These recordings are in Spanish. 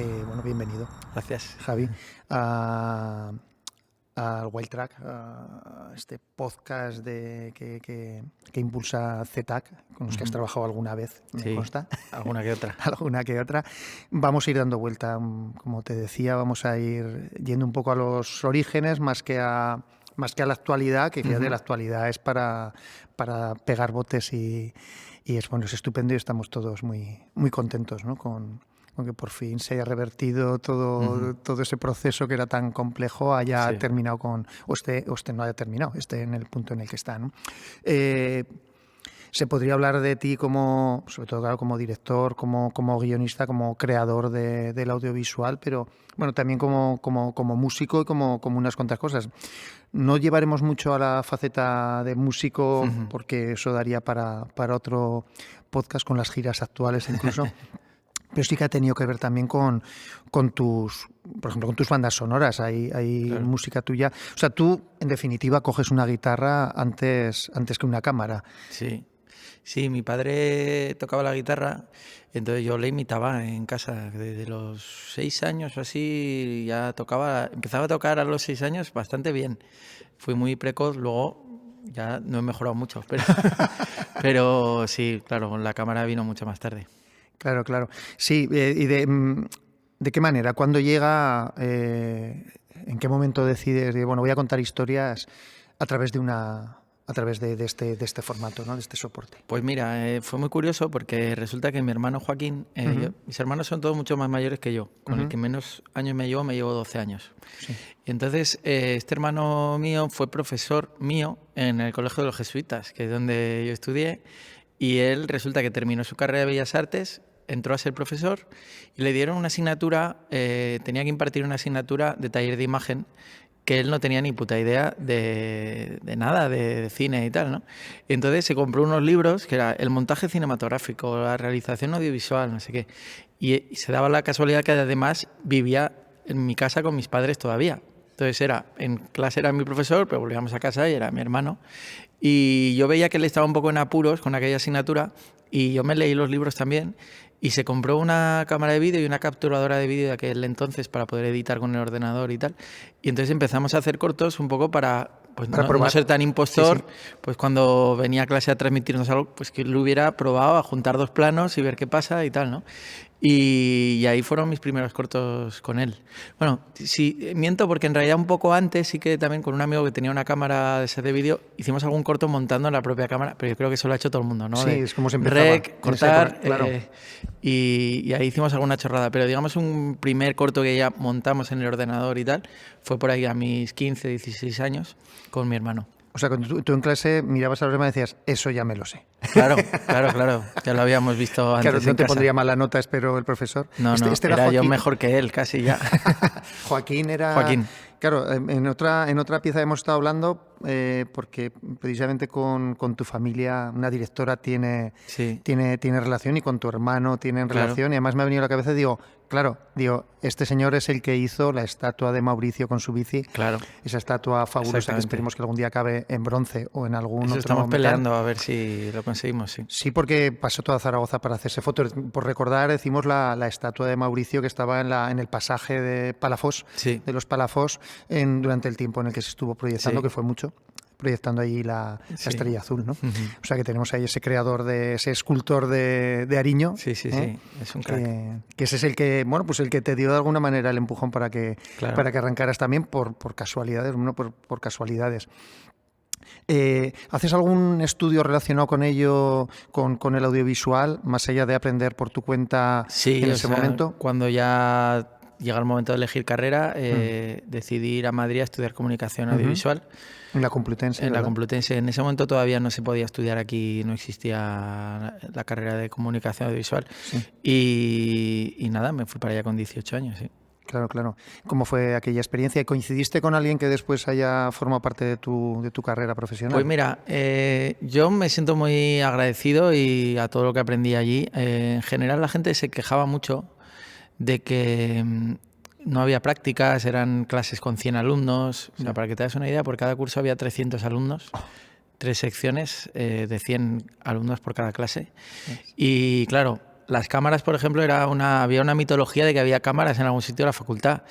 bueno, bienvenido, Gracias. Javi, al Wild Track, a este podcast que impulsa CETAC, con los que has trabajado alguna vez, me consta. Alguna que otra. Alguna que otra. Vamos a ir dando vuelta, como te decía, vamos a ir yendo un poco a los orígenes más que a la actualidad, que fíjate, la actualidad es para pegar botes y es, bueno, es estupendo y estamos todos muy, muy contentos, ¿no? Con que por fin se haya revertido todo ese proceso que era tan complejo, haya terminado o este no haya terminado, esté en el punto en el que está, ¿no? Se podría hablar de ti como, sobre todo claro, como director, como guionista, como creador del audiovisual, pero bueno, también como músico y como unas cuantas cosas. No llevaremos mucho a la faceta de músico porque eso daría para otro podcast con las giras actuales incluso. Pero sí que ha tenido que ver también con tus, por ejemplo, con tus bandas sonoras. Hay claro, música tuya. O sea, tú, en definitiva, coges una guitarra antes que una cámara. Sí, mi padre tocaba la guitarra, entonces yo le imitaba en casa. Desde los 6 años o así ya empezaba a tocar a los 6 años bastante bien. Fui muy precoz, luego ya no he mejorado mucho, pero sí, claro, con la cámara vino mucho más tarde. Claro, claro. Sí, ¿y de qué manera? ¿Cuándo llega? ¿En qué momento decides bueno, voy a contar historias a través de este formato, ¿no? De este soporte? Pues mira, fue muy curioso porque resulta que mi hermano Joaquín, mis hermanos son todos mucho más mayores que yo. Con el que menos años me llevo 12 años. Sí. Y entonces este hermano mío fue profesor mío en el Colegio de los Jesuitas, que es donde yo estudié, y él resulta que terminó su carrera de Bellas Artes, entró a ser profesor y le dieron una asignatura, tenía que impartir una asignatura de taller de imagen que él no tenía ni puta idea de nada, de cine y tal, ¿no? Y entonces se compró unos libros que era el montaje cinematográfico, la realización audiovisual, no sé qué. Y se daba la casualidad que además vivía en mi casa con mis padres todavía. Entonces en clase era mi profesor, pero volvíamos a casa y era mi hermano. Y yo veía que él estaba un poco en apuros con aquella asignatura y yo me leí los libros también y se compró una cámara de vídeo y una capturadora de vídeo de aquel entonces para poder editar con el ordenador y tal. Y entonces empezamos a hacer cortos un poco para no ser tan impostor, sí. Pues cuando venía a clase a transmitirnos algo, pues que lo hubiera probado a juntar 2 planos y ver qué pasa y tal, ¿no? Y ahí fueron mis primeros cortos con él. Bueno, sí, miento porque en realidad un poco antes sí que también con un amigo que tenía una cámara de vídeo hicimos algún corto montando en la propia cámara, pero yo creo que eso lo ha hecho todo el mundo, ¿no? Sí, es como se empezaba. Rec, cortar, claro. Y ahí hicimos alguna chorrada, pero digamos un primer corto que ya montamos en el ordenador y tal, fue por ahí a mis 15, 16 años con mi hermano. O sea, cuando tú en clase mirabas a los demás y decías, eso ya me lo sé. Claro, ya lo habíamos visto antes. Claro, no te pondría mala nota, espero, el profesor. No, era yo mejor que él, casi ya. Joaquín era... Claro, en otra pieza hemos estado hablando porque precisamente con tu familia una directora tiene relación y con tu hermano tienen relación, y además me ha venido a la cabeza, digo, este señor es el que hizo la estatua de Mauricio con su bici, esa estatua fabulosa que esperemos que algún día acabe en bronce o en algún otro estamos metal. Peleando a ver si lo conseguimos, sí. Sí, porque pasó toda Zaragoza para hacerse fotos. Por recordar, decimos la estatua de Mauricio que estaba en el pasaje de Palafós, de los Palafós, durante el tiempo en el que se estuvo proyectando, que fue mucho, proyectando allí la estrella azul, ¿no? O sea que tenemos ahí ese creador, ese escultor de Ariño. Sí, es un crack. Que ese es el que, bueno, pues el que te dio de alguna manera el empujón para que arrancaras también por casualidades, por casualidades. ¿Haces algún estudio relacionado con ello, con el audiovisual, más allá de aprender por tu cuenta en ese momento? Cuando ya llega el momento de elegir carrera, decidí ir a Madrid a estudiar comunicación audiovisual. En la Complutense. En la Complutense. En ese momento todavía no se podía estudiar aquí, no existía la carrera de comunicación audiovisual. Sí. Y nada, me fui para allá con 18 años, sí. Claro, claro. ¿Cómo fue aquella experiencia? ¿Coincidiste con alguien que después haya formado parte de tu carrera profesional? Pues mira, yo me siento muy agradecido y a todo lo que aprendí allí. En general la gente se quejaba mucho de que no había prácticas, eran clases con 100 alumnos. O sea, para que te das una idea, por cada curso había 300 alumnos. 3 secciones de 100 alumnos por cada clase. Y claro, las cámaras, por ejemplo, había una mitología de que había cámaras en algún sitio de la facultad,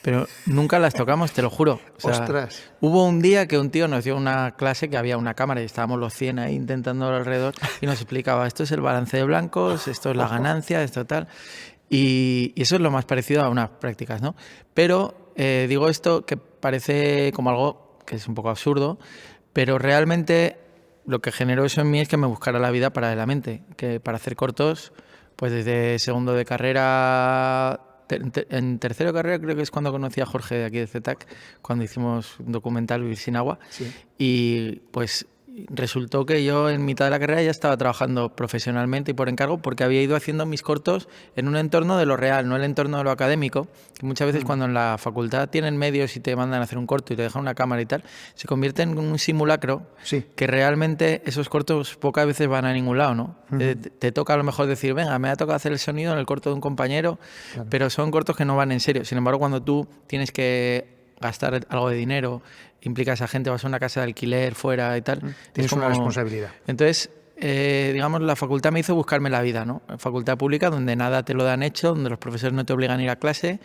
pero nunca las tocamos, te lo juro. O sea, ¡ostras! Hubo un día que un tío nos dio una clase que había una cámara y estábamos los 100 ahí intentando alrededor y nos explicaba, esto es el balance de blancos, esto es la ganancia, esto tal. Y eso es lo más parecido a unas prácticas, ¿no? Pero digo esto que parece como algo que es un poco absurdo, pero realmente lo que generó eso en mí es que me buscara la vida paralelamente, que para hacer cortos, pues desde segundo de carrera, en tercero de carrera creo que es cuando conocí a Jorge de aquí de CETAC, cuando hicimos un documental Vivir sin agua, Sí. y pues resultó que yo en mitad de la carrera ya estaba trabajando profesionalmente y por encargo porque había ido haciendo mis cortos en un entorno de lo real, no el entorno de lo académico, que muchas veces cuando en la facultad tienen medios y te mandan a hacer un corto y te dejan una cámara y tal, se convierte en un simulacro Sí. que realmente esos cortos pocas veces van a ningún lado, ¿no? Te toca a lo mejor decir, venga, me ha tocado hacer el sonido en el corto de un compañero, pero son cortos que no van en serio. Sin embargo, cuando tú tienes que gastar algo de dinero, implicas a gente, vas a una casa de alquiler fuera y tal. Tienes es como... una responsabilidad. Entonces, digamos, la facultad me hizo buscarme la vida, ¿no? Facultad pública donde nada te lo dan hecho, donde los profesores no te obligan a ir a clase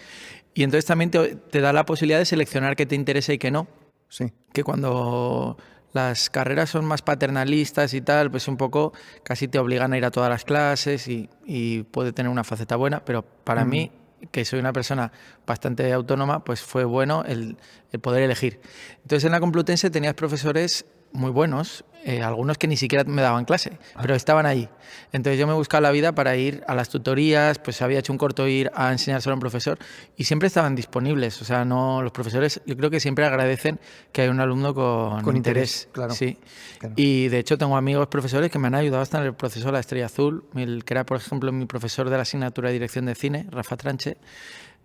y entonces también te da la posibilidad de seleccionar qué te interesa y qué no. Sí. Que cuando las carreras son más paternalistas y tal, pues un poco casi te obligan a ir a todas las clases y puede tener una faceta buena, pero para mí, que soy una persona bastante autónoma, pues fue bueno el poder elegir. Entonces en la Complutense tenías profesores muy buenos, algunos que ni siquiera me daban clase, pero estaban ahí. Entonces yo me buscaba la vida para ir a las tutorías, pues había hecho un corto ir a enseñárselo a un profesor y siempre estaban disponibles. O sea, no, los profesores yo creo que siempre agradecen que hay un alumno con interés. Claro. Sí. Claro. Y de hecho tengo amigos profesores que me han ayudado hasta en el proceso de la Estrella Azul, el que era por ejemplo mi profesor de la asignatura de dirección de cine, Rafa Tranche.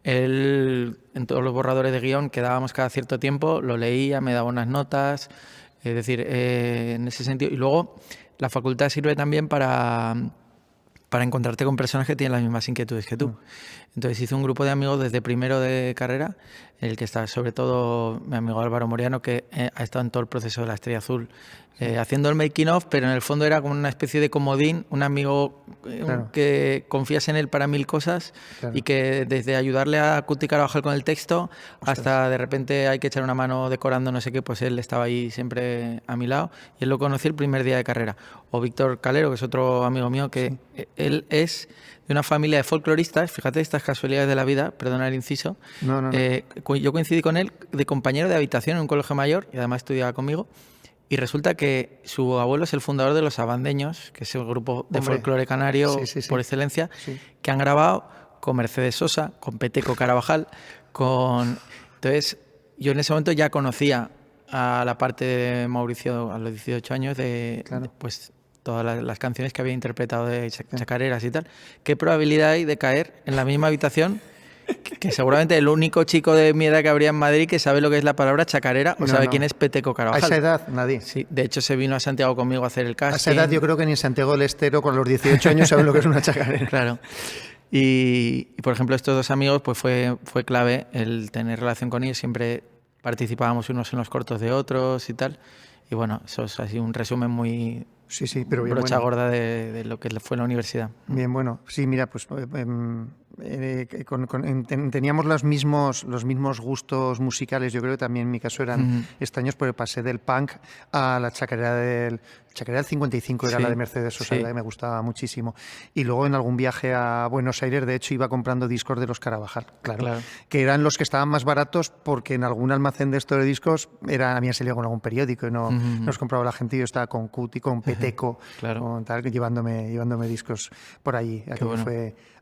Él en todos los borradores de guión que dábamos cada cierto tiempo lo leía, me daba unas notas. Es decir, en ese sentido. Y luego la facultad sirve también para encontrarte con personas que tienen las mismas inquietudes que tú. Entonces hice un grupo de amigos desde primero de carrera, en el que está sobre todo mi amigo Álvaro Moriano, que ha estado en todo el proceso de la Estrella Azul, haciendo el making of, pero en el fondo era como una especie de comodín, un amigo que confías en él para mil cosas y que desde ayudarle a Cuti Carabajal con el texto hasta de repente hay que echar una mano decorando no sé qué, pues él estaba ahí siempre a mi lado y él lo conocí el primer día de carrera. O Víctor Calero, que es otro amigo mío, que él es de una familia de folcloristas, fíjate estas casualidades de la vida, perdona el inciso. No. Yo coincidí con él de compañero de habitación en un colegio mayor y además estudiaba conmigo. Y resulta que su abuelo es el fundador de Los Abandeños, que es el grupo de folclore canario por excelencia, que han grabado con Mercedes Sosa, con Peteco Carabajal, Entonces, yo en ese momento ya conocía a la parte de Mauricio a los 18 años pues todas las canciones que había interpretado de chacareras y tal. ¿Qué probabilidad hay de caer en la misma habitación que seguramente el único chico de mi edad que habría en Madrid que sabe lo que es la palabra chacarera o sabe quién es Peteco Carabajal? A esa edad, nadie. Sí, de hecho se vino a Santiago conmigo a hacer el casting. A esa edad yo creo que ni en Santiago del Estero con los 18 años saben lo que es una chacarera. Claro. Y por ejemplo estos dos amigos pues fue clave el tener relación con ellos. Siempre participábamos unos en los cortos de otros y tal. Y bueno, eso es así un resumen muy... pero bien brocha bueno. gorda de lo que fue la universidad. Bien, bueno. Sí, mira, pues teníamos los mismos gustos musicales. Yo creo que también en mi caso eran extraños porque pasé del punk a la chacarera del 55, era la de Mercedes Sosa, que me gustaba muchísimo. Y luego en algún viaje a Buenos Aires, de hecho, iba comprando discos de los Carabajal, claro. Que eran los que estaban más baratos porque en algún almacén de estos discos habían salido con algún periódico y no los compraba la gente. Yo estaba con Cuti, con Peteco, con tal, llevándome discos por allí.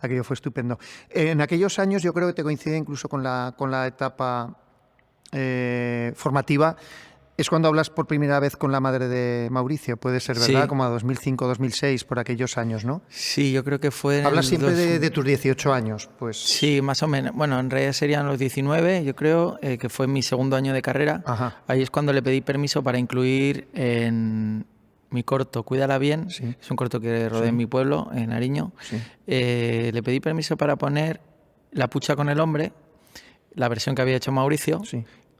Aquello fue estupendo. En aquellos años yo creo que te coincide incluso con la etapa formativa. Es cuando hablas por primera vez con la madre de Mauricio, puede ser, ¿verdad? Como a 2005, 2006, por aquellos años, ¿no? Sí, yo creo que fue... Hablas siempre de tus 18 años, pues... Sí, más o menos. Bueno, en realidad serían los 19, yo creo, que fue mi segundo año de carrera. Ajá. Ahí es cuando le pedí permiso para incluir en mi corto Cuídala bien, es un corto que rodé en mi pueblo, en Ariño. Le pedí permiso para poner La pucha con el hombre, la versión que había hecho Mauricio,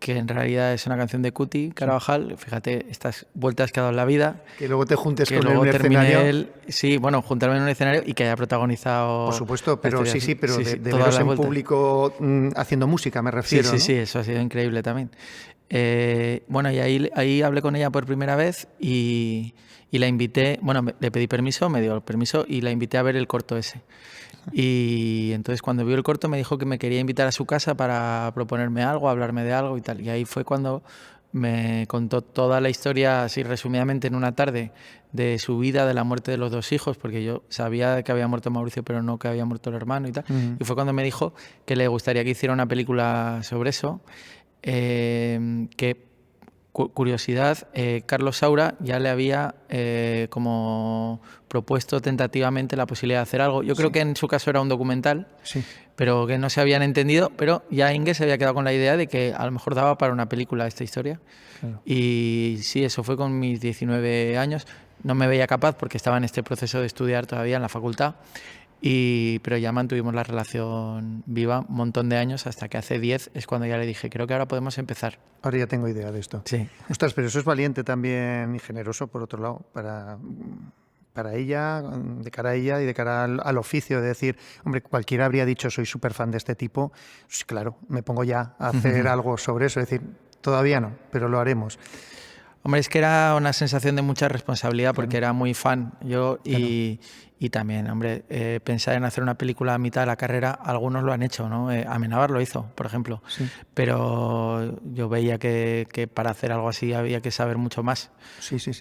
que en realidad es una canción de Cuti Carabajal. Fíjate, estas vueltas que ha dado en la vida. Que luego te juntes que con luego él en un escenario. Sí, bueno, juntarme en un escenario y que haya protagonizado... Por supuesto, pero sí, pero sí, de todas veros las en vueltas. público haciendo música, me refiero. Sí, ¿no? sí, eso ha sido increíble también. Bueno, y ahí hablé con ella por primera vez y la invité, bueno, le pedí permiso, me dio el permiso y la invité a ver el corto ese. Y entonces cuando vio el corto me dijo que me quería invitar a su casa para proponerme algo, hablarme de algo y tal. Y ahí fue cuando me contó toda la historia, así resumidamente en una tarde, de su vida, de la muerte de los 2 hijos, porque yo sabía que había muerto Mauricio, pero no que había muerto el hermano y tal. Y fue cuando me dijo que le gustaría que hiciera una película sobre eso, que... Curiosidad, Carlos Saura ya le había como propuesto tentativamente la posibilidad de hacer algo. Yo creo que en su caso era un documental, pero que no se habían entendido, pero ya Inge se había quedado con la idea de que a lo mejor daba para una película esta historia. Claro. Y sí, eso fue con mis 19 años. No me veía capaz porque estaba en este proceso de estudiar todavía en la facultad. Pero ya mantuvimos la relación viva un montón de años hasta que hace 10 es cuando ya le dije, creo que ahora podemos empezar. Ahora ya tengo idea de esto. Sí. Ostras, pero eso es valiente también y generoso, por otro lado, para ella, de cara a ella y de cara al oficio, de decir, hombre, cualquiera habría dicho, soy súper fan de este tipo, pues claro, me pongo ya a hacer algo sobre eso, es decir, todavía no, pero lo haremos. Hombre, es que era una sensación de mucha responsabilidad porque era muy fan yo y también, hombre, pensar en hacer una película a mitad de la carrera, algunos lo han hecho, ¿no? Amenábar lo hizo, por ejemplo, pero yo veía que para hacer algo así había que saber mucho más.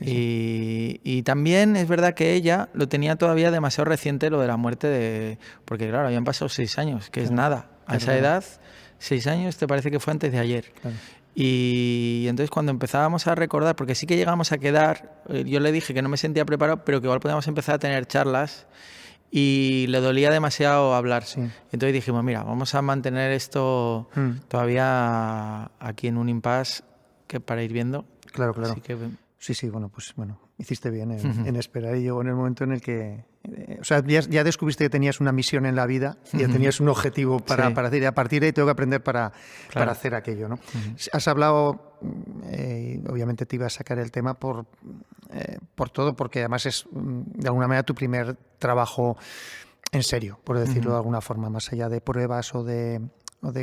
Y también es verdad que ella lo tenía todavía demasiado reciente lo de la muerte porque claro, habían pasado 6 años, que es nada. A esa edad, 6 años te parece que fue antes de ayer. Claro. Y entonces cuando empezábamos a recordar, porque sí que llegamos a quedar, yo le dije que no me sentía preparado, pero que igual podíamos empezar a tener charlas y le dolía demasiado hablar. Entonces dijimos, mira, vamos a mantener esto todavía aquí en un impasse que para ir viendo. Claro. Así que... Sí, bueno, hiciste bien en esperar y llegó en el momento en el que... o sea, ya descubriste que tenías una misión en la vida, ya tenías un objetivo para hacer, y a partir de ahí tengo que aprender para hacer aquello, ¿no? Has hablado, obviamente te iba a sacar el tema por todo, porque además es de alguna manera tu primer trabajo en serio, por decirlo de alguna forma, más allá de pruebas o de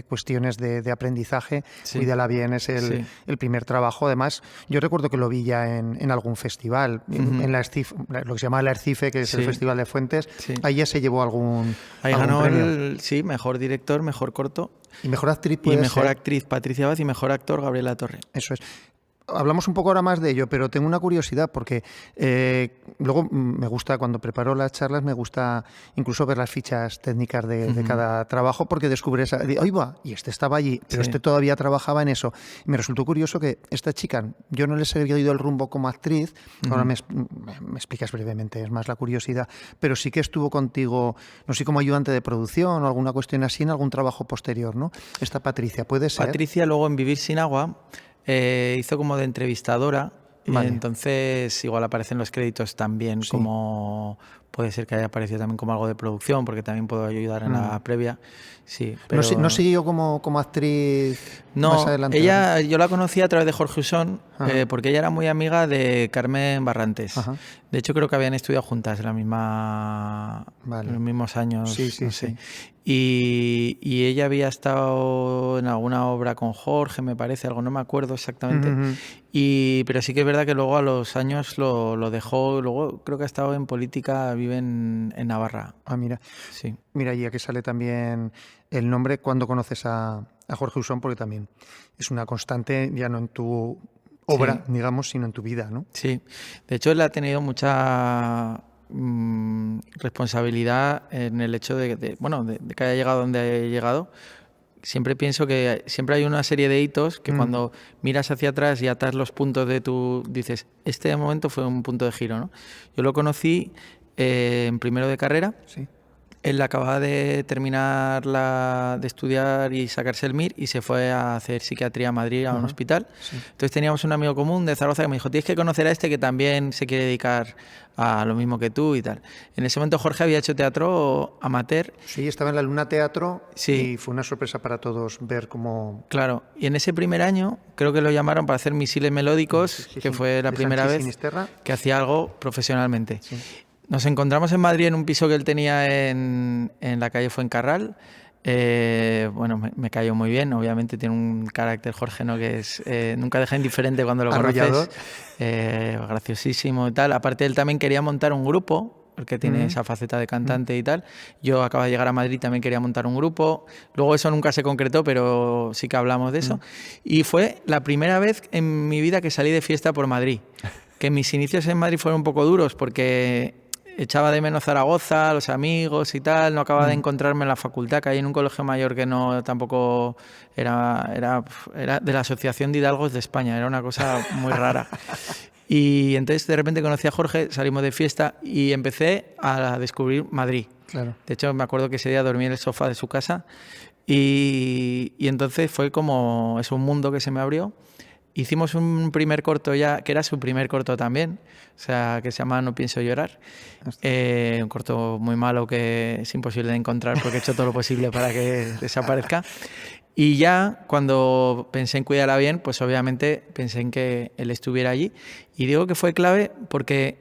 cuestiones de aprendizaje. Cuídala bien es el primer trabajo. Además, yo recuerdo que lo vi ya en algún festival, en la ERCIFE, lo que se llama la ERCIFE, que es el Festival de Fuentes. Ahí ya se llevó algún ganó premio. Mejor director, mejor corto. Y mejor actriz y mejor actriz Patricia Abad y mejor actor Gabriela Torre. Eso es. Hablamos un poco ahora más de ello, pero tengo una curiosidad porque luego me gusta, cuando preparo las charlas, me gusta incluso ver las fichas técnicas de cada trabajo porque descubres, ¡ay va! Y este estaba allí, pero este todavía trabajaba en eso. Y me resultó curioso que esta chica, yo no les he oído el rumbo como actriz, ahora me explicas brevemente, es más la curiosidad, pero sí que estuvo contigo, no sé, como ayudante de producción o alguna cuestión así en algún trabajo posterior, ¿no? Esta Patricia, ¿puede ser? Patricia luego en Vivir sin agua hizo como de entrevistadora, entonces igual aparecen los créditos también como... Puede ser que haya aparecido también como algo de producción, porque también puedo ayudar en la previa. Sí, pero... ¿No siguió como actriz más adelante? Ella, yo la conocí a través de Jorge Usón, porque ella era muy amiga de Carmen Barrantes. De hecho, creo que habían estudiado juntas en los mismos años. Sí. Y ella había estado en alguna obra con Jorge, me parece, algo, no me acuerdo exactamente. Pero sí que es verdad que luego a los años lo dejó. Luego creo que ha estado en política, vive en Navarra. Ah, mira. Sí. Mira, ya que sale también el nombre cuando conoces a Jorge Usón, porque también es una constante, ya no en tu obra, digamos, sino en tu vida, ¿no? Sí. De hecho, él ha tenido mucha responsabilidad en el hecho de que haya llegado donde haya llegado. Siempre pienso que siempre hay una serie de hitos que cuando miras hacia atrás y atas los puntos dices, este momento fue un punto de giro, ¿no? Yo lo conocí en primero de carrera. Él acababa de terminar de estudiar y sacarse el MIR y se fue a hacer psiquiatría a Madrid, a un hospital. Sí. Entonces teníamos un amigo común de Zaragoza que me dijo, tienes que conocer a este que también se quiere dedicar a lo mismo que tú y tal. En ese momento Jorge había hecho teatro amateur. Sí, estaba en la Luna Teatro y fue una sorpresa para todos ver cómo... Claro, y en ese primer año creo que lo llamaron para hacer Misiles Melódicos, que fue la primera vez que hacía algo profesionalmente. Sí. Nos encontramos en Madrid en un piso que él tenía en la calle Fuencarral. Bueno, me cayó muy bien. Obviamente tiene un carácter, Jorge, ¿no? Que es nunca deja indiferente cuando lo conoces. Graciosísimo y tal. Aparte, él también quería montar un grupo, porque tiene esa faceta de cantante y tal. Yo acabo de llegar a Madrid, también quería montar un grupo. Luego eso nunca se concretó, pero sí que hablamos de eso. Y fue la primera vez en mi vida que salí de fiesta por Madrid. Que mis inicios en Madrid fueron un poco duros, porque echaba de menos Zaragoza, los amigos y tal, no acababa de encontrarme en la facultad, caí en un colegio mayor que no tampoco era de la Asociación de Hidalgos de España, era una cosa muy rara. Y entonces de repente conocí a Jorge, salimos de fiesta y empecé a descubrir Madrid. Claro. De hecho, me acuerdo que ese día dormí en el sofá de su casa y entonces fue como, es un mundo que se me abrió. Hicimos un primer corto ya, que era su primer corto también, o sea, que se llama No pienso llorar. Un corto muy malo que es imposible de encontrar porque he hecho todo lo posible para que desaparezca. Y ya cuando pensé en cuidarla bien, pues obviamente pensé en que él estuviera allí. Y digo que fue clave porque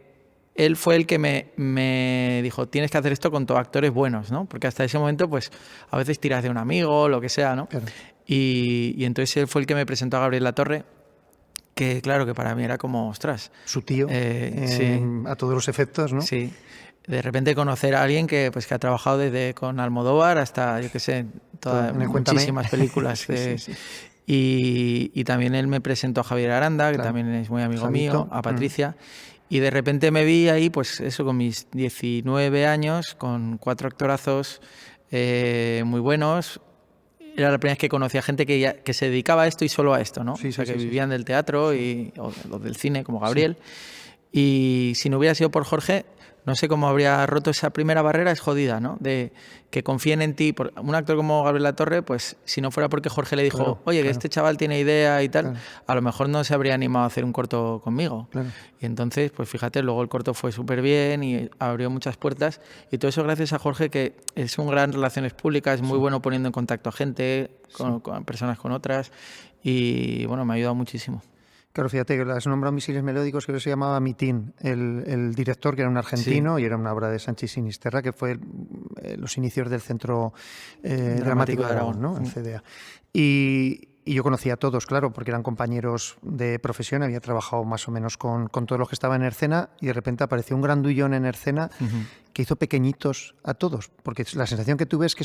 él fue el que me dijo, tienes que hacer esto con todos actores buenos, ¿no? Porque hasta ese momento, pues a veces tiras de un amigo, lo que sea, ¿no? Claro. Y entonces él fue el que me presentó a Gabriel Latorre, que claro, que para mí era como, ostras. Su tío, sí. A todos los efectos, ¿no? Sí. De repente conocer a alguien que ha trabajado desde con Almodóvar hasta, yo qué sé, muchísimas películas. Sí. Y también él me presentó a Javier Aranda, que también es muy amigo mío, a Patricia. Y de repente me vi ahí, pues eso, con mis 19 años, con 4 actorazos muy buenos. Era la primera vez que conocía gente que se dedicaba a esto y solo a esto, ¿no? Sí, o sea, que vivían del teatro o los del cine, como Gabriel. Sí. Y si no hubiera sido por Jorge, no sé cómo habría roto esa primera barrera, es jodida, ¿no? De que confíen en ti. Un actor como Gabriel Latorre, pues si no fuera porque Jorge le dijo, oye, que este chaval tiene idea y tal, a lo mejor no se habría animado a hacer un corto conmigo. Claro. Y entonces, pues fíjate, luego el corto fue súper bien y abrió muchas puertas. Y todo eso gracias a Jorge, que es un gran relaciones públicas, es muy bueno poniendo en contacto a gente, con personas con otras. Y bueno, me ha ayudado muchísimo. Claro, fíjate que has nombrado Misiles Melódicos, que se llamaba Mitín, el director, que era un argentino, y era una obra de Sanchi Sinisterra, que fue los inicios del Centro Dramático de Aragón, ¿no? En CDA. Y yo conocía a todos, claro, porque eran compañeros de profesión, había trabajado más o menos con todos los que estaban en Ercena, y de repente apareció un grandullón en Ercena que hizo pequeñitos a todos, porque la sensación que tuve es que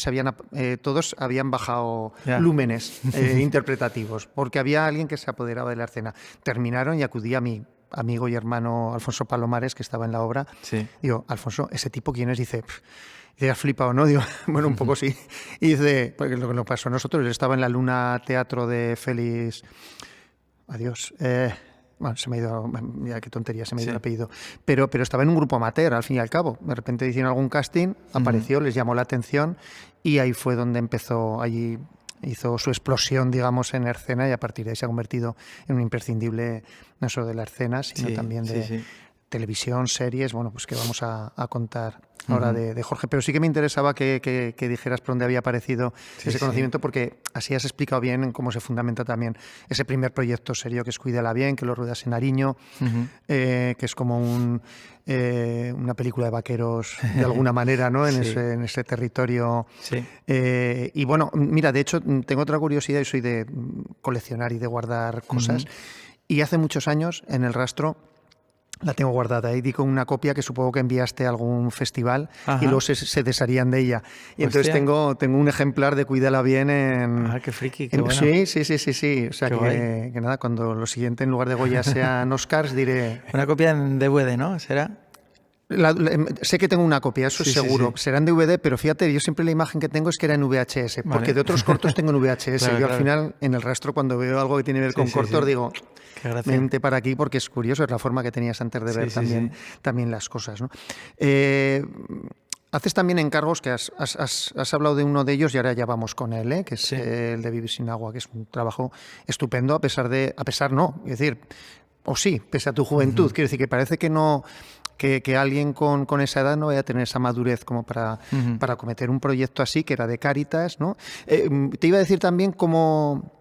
todos habían bajado lúmenes interpretativos, porque había alguien que se apoderaba de la escena. Terminaron y acudí a mi amigo y hermano Alfonso Palomares, que estaba en la obra. Sí. Digo, Alfonso, ¿ese tipo quién es? Dice, ¿has flipado, no? Digo, bueno, un poco sí. Y dice, porque lo que nos pasó a nosotros, él estaba en la Luna Teatro de Félix... Adiós. Bueno, se me ha ido, ya qué tontería, se me ha ido el apellido. Pero estaba en un grupo amateur, al fin y al cabo. De repente hicieron algún casting, apareció, les llamó la atención y ahí fue donde empezó, allí hizo su explosión, digamos, en Ercena, y a partir de ahí se ha convertido en un imprescindible, no solo de la Ercena, sino también de televisión, series, bueno, pues que vamos a contar ahora de Jorge. Pero sí que me interesaba que dijeras por dónde había aparecido ese conocimiento, porque así has explicado bien cómo se fundamenta también ese primer proyecto serio que es Cuídala bien, que lo ruedas en Ariño, que es como una película de vaqueros de alguna manera, ¿no? En ese territorio. Sí. Y bueno, mira, de hecho tengo otra curiosidad, y soy de coleccionar y de guardar cosas, y hace muchos años en El Rastro la tengo guardada y di con una copia que supongo que enviaste a algún festival. Ajá. Y luego se desharían de ella. Y entonces tengo un ejemplar de Cuídala bien en... Ah, qué friki, qué bueno. Sí. O sea, que nada, cuando lo siguiente en lugar de Goya sean Oscars, diré... Una copia en DVD, ¿no? ¿Será? Sé que tengo una copia, eso es seguro. Sí. Será en DVD, pero fíjate, yo siempre la imagen que tengo es que era en VHS, porque de otros cortos tengo en VHS. Claro, yo al final, en El Rastro, cuando veo algo que tiene que ver con cortos, digo... Mente para aquí, porque es curioso, es la forma que tenías antes de ver también las cosas, ¿no? Haces también encargos que has hablado de uno de ellos y ahora ya vamos con él, ¿eh? Que es el de Vivir sin agua, que es un trabajo estupendo a pesar no, es decir, o sí, pese a tu juventud. Quiero decir que parece que no, que alguien con esa edad no vaya a tener esa madurez como para cometer un proyecto así, que era de Cáritas, ¿no? Te iba a decir también cómo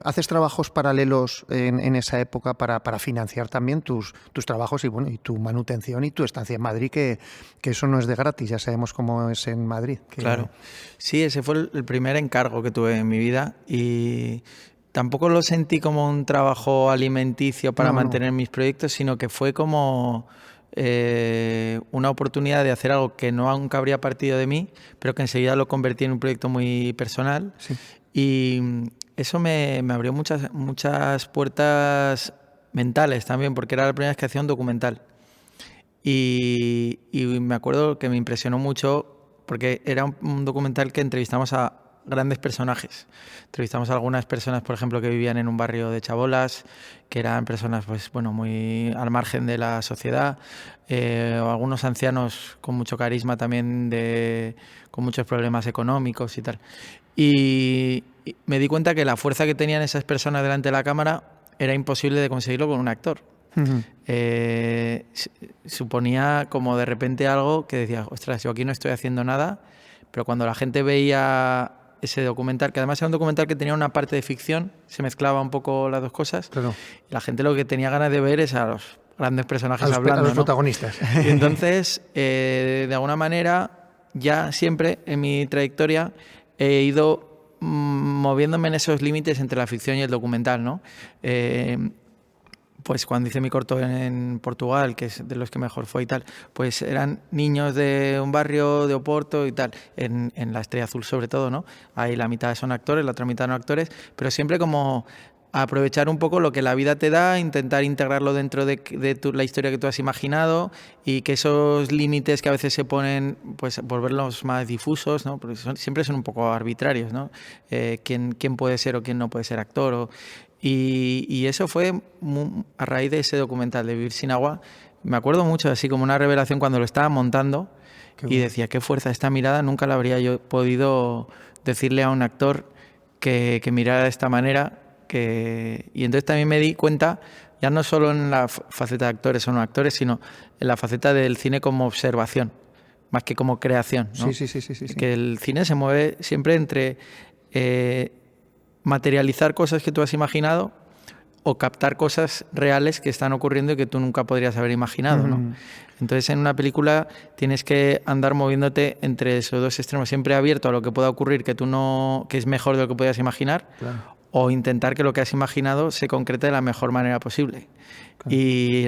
haces trabajos paralelos en esa época para financiar también tus trabajos y tu manutención y tu estancia en Madrid, que eso no es de gratis, ya sabemos cómo es en Madrid. Claro, sí, ese fue el primer encargo que tuve en mi vida y tampoco lo sentí como un trabajo alimenticio para mantener mis proyectos, sino que fue como una oportunidad de hacer algo que nunca habría partido de mí, pero que enseguida lo convertí en un proyecto muy personal. Sí. Y eso me abrió muchas puertas mentales también, porque era la primera vez que hacía un documental. Y me acuerdo que me impresionó mucho porque era un documental que entrevistamos a grandes personajes. Entrevistamos a algunas personas, por ejemplo, que vivían en un barrio de chabolas, que eran personas, pues bueno, muy al margen de la sociedad, o algunos ancianos con mucho carisma también, con muchos problemas económicos y tal. Y me di cuenta que la fuerza que tenían esas personas delante de la cámara era imposible de conseguirlo con un actor. Suponía como de repente algo que decía, ostras, yo aquí no estoy haciendo nada, pero cuando la gente veía ese documental, que además era un documental que tenía una parte de ficción, se mezclaba un poco las dos cosas, claro. Y la gente lo que tenía ganas de ver es a los grandes personajes hablando, a los ¿no? protagonistas. Y entonces, de alguna manera, ya siempre en mi trayectoria he ido moviéndome en esos límites entre la ficción y el documental, ¿no? Pues cuando hice mi corto en Portugal, que es de los que mejor fue y tal, pues eran niños de un barrio de Oporto y tal, en La Estrella Azul sobre todo, ¿no? Ahí la mitad son actores, la otra mitad no actores, pero siempre como aprovechar un poco lo que la vida te da, intentar integrarlo dentro de la historia que tú has imaginado y que esos límites que a veces se ponen, pues volverlos más difusos, ¿no? Porque siempre son un poco arbitrarios, ¿no? ¿Quién puede ser o quién no puede ser actor? Y eso fue a raíz de ese documental de Vivir sin agua. Me acuerdo mucho, así como una revelación cuando lo estaba montando y decía, qué fuerza esta mirada, nunca la habría yo podido decirle a un actor que mirara de esta manera. Y entonces también me di cuenta, ya no solo en la faceta de actores o no actores, sino en la faceta del cine como observación, más que como creación, ¿no? Sí. Que el cine se mueve siempre entre materializar cosas que tú has imaginado o captar cosas reales que están ocurriendo y que tú nunca podrías haber imaginado, ¿no? Entonces, en una película tienes que andar moviéndote entre esos dos extremos, siempre abierto a lo que pueda ocurrir que es mejor de lo que podías imaginar, claro, o intentar que lo que has imaginado se concrete de la mejor manera posible. Claro. Y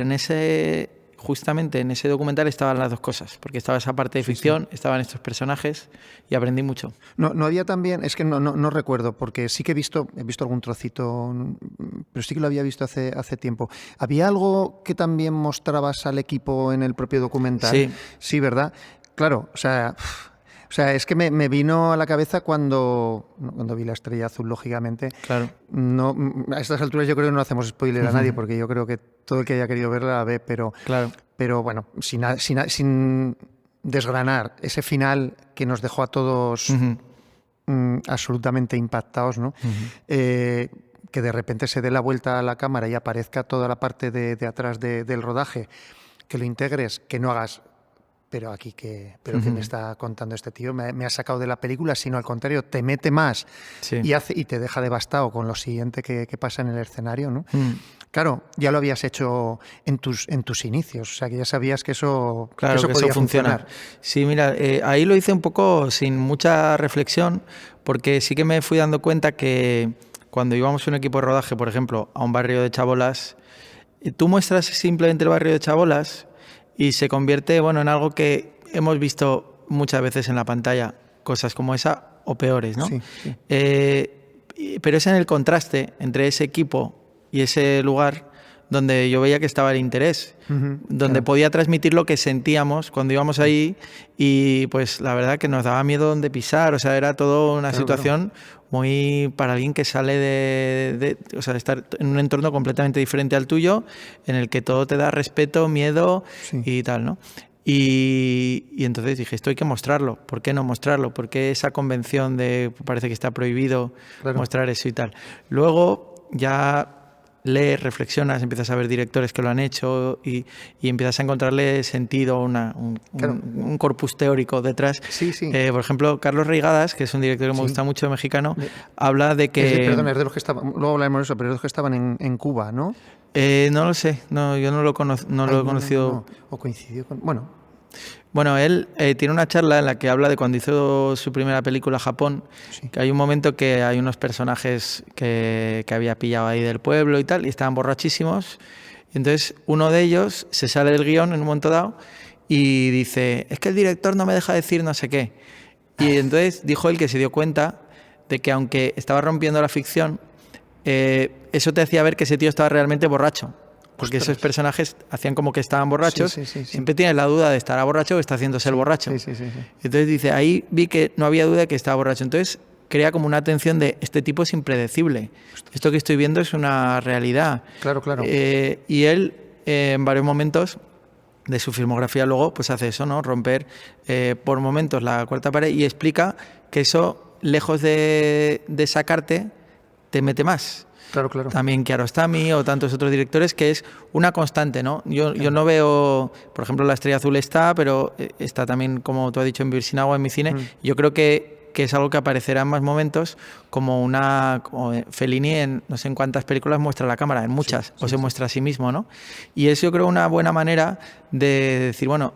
justamente en ese documental estaban las dos cosas, porque estaba esa parte de ficción, estaban estos personajes y aprendí mucho. No había también, es que no recuerdo, porque sí que he visto algún trocito, pero sí que lo había visto hace tiempo. ¿Había algo que también mostrabas al equipo en el propio documental? Sí, ¿verdad? Claro, o sea, es que me vino a la cabeza cuando vi La Estrella Azul, lógicamente. Claro. No, a estas alturas yo creo que no hacemos spoiler a nadie, porque yo creo que todo el que haya querido verla la ve, pero bueno, sin desgranar ese final que nos dejó a todos absolutamente impactados, ¿no? Que de repente se dé la vuelta a la cámara y aparezca toda la parte de atrás del rodaje, que lo integres, que no hagas... Pero ¿qué me está contando este tío? Me ha sacado de la película, sino al contrario, te mete más y te deja devastado con lo siguiente que pasa en el escenario, ¿no? Claro, ya lo habías hecho en tus inicios, o sea que ya sabías que eso, claro, que eso podía funcionar. Sí, mira, ahí lo hice un poco sin mucha reflexión, porque sí que me fui dando cuenta que cuando íbamos un equipo de rodaje, por ejemplo, a un barrio de chabolas, tú muestras simplemente el barrio de chabolas y se convierte, en algo que hemos visto muchas veces en la pantalla, cosas como esa o peores, ¿no? Sí. Pero es en el contraste entre ese equipo y ese lugar donde yo veía que estaba el interés, donde podía transmitir lo que sentíamos cuando íbamos ahí y pues la verdad que nos daba miedo dónde pisar, o sea, era todo una situación muy para alguien que sale de estar en un entorno completamente diferente al tuyo, en el que todo te da respeto, miedo y tal, ¿no? Y entonces dije, esto hay que mostrarlo. ¿Por qué no mostrarlo? ¿Por qué esa convención de parece que está prohibido mostrar eso y tal? Luego ya lees, reflexionas, empiezas a ver directores que lo han hecho y empiezas a encontrarle sentido, un corpus teórico detrás. Sí, sí. Por ejemplo, Carlos Reigadas, que es un director que me gusta mucho, mexicano, habla de que... Perdón, es de los que estaban, luego hablaremos de eso, pero es de los que estaban en Cuba, ¿no? No lo sé, no, yo no lo he conocido. No. O coincidió con... Bueno, él tiene una charla en la que habla de cuando hizo su primera película, Japón, que hay un momento que hay unos personajes que había pillado ahí del pueblo y tal, y estaban borrachísimos. Y entonces uno de ellos se sale del guión en un momento dado y dice, es que el director no me deja decir no sé qué. Y entonces dijo él que se dio cuenta de que aunque estaba rompiendo la ficción, eso te hacía ver que ese tío estaba realmente borracho. Porque esos personajes hacían como que estaban borrachos. Sí. Siempre tienes la duda de estará borracho o está haciéndose el borracho. Sí. Entonces dice, ahí vi que no había duda de que estaba borracho. Entonces crea como una atención de este tipo es impredecible. Esto que estoy viendo es una realidad. Claro. Y él, en varios momentos de su filmografía luego, pues hace eso, ¿no? Romper por momentos la cuarta pared y explica que eso, lejos de sacarte, te mete más. Claro. También Kiarostami o tantos otros directores, que es una constante, ¿no? Yo no veo, por ejemplo, La Estrella Azul está, pero está también, como tú has dicho, en Virsinagua, en mi cine. Yo creo que es algo que aparecerá en más momentos, como Fellini en no sé en cuántas películas muestra la cámara, en muchas, se muestra a sí mismo, ¿no? Y es, yo creo, una buena manera de decir, bueno,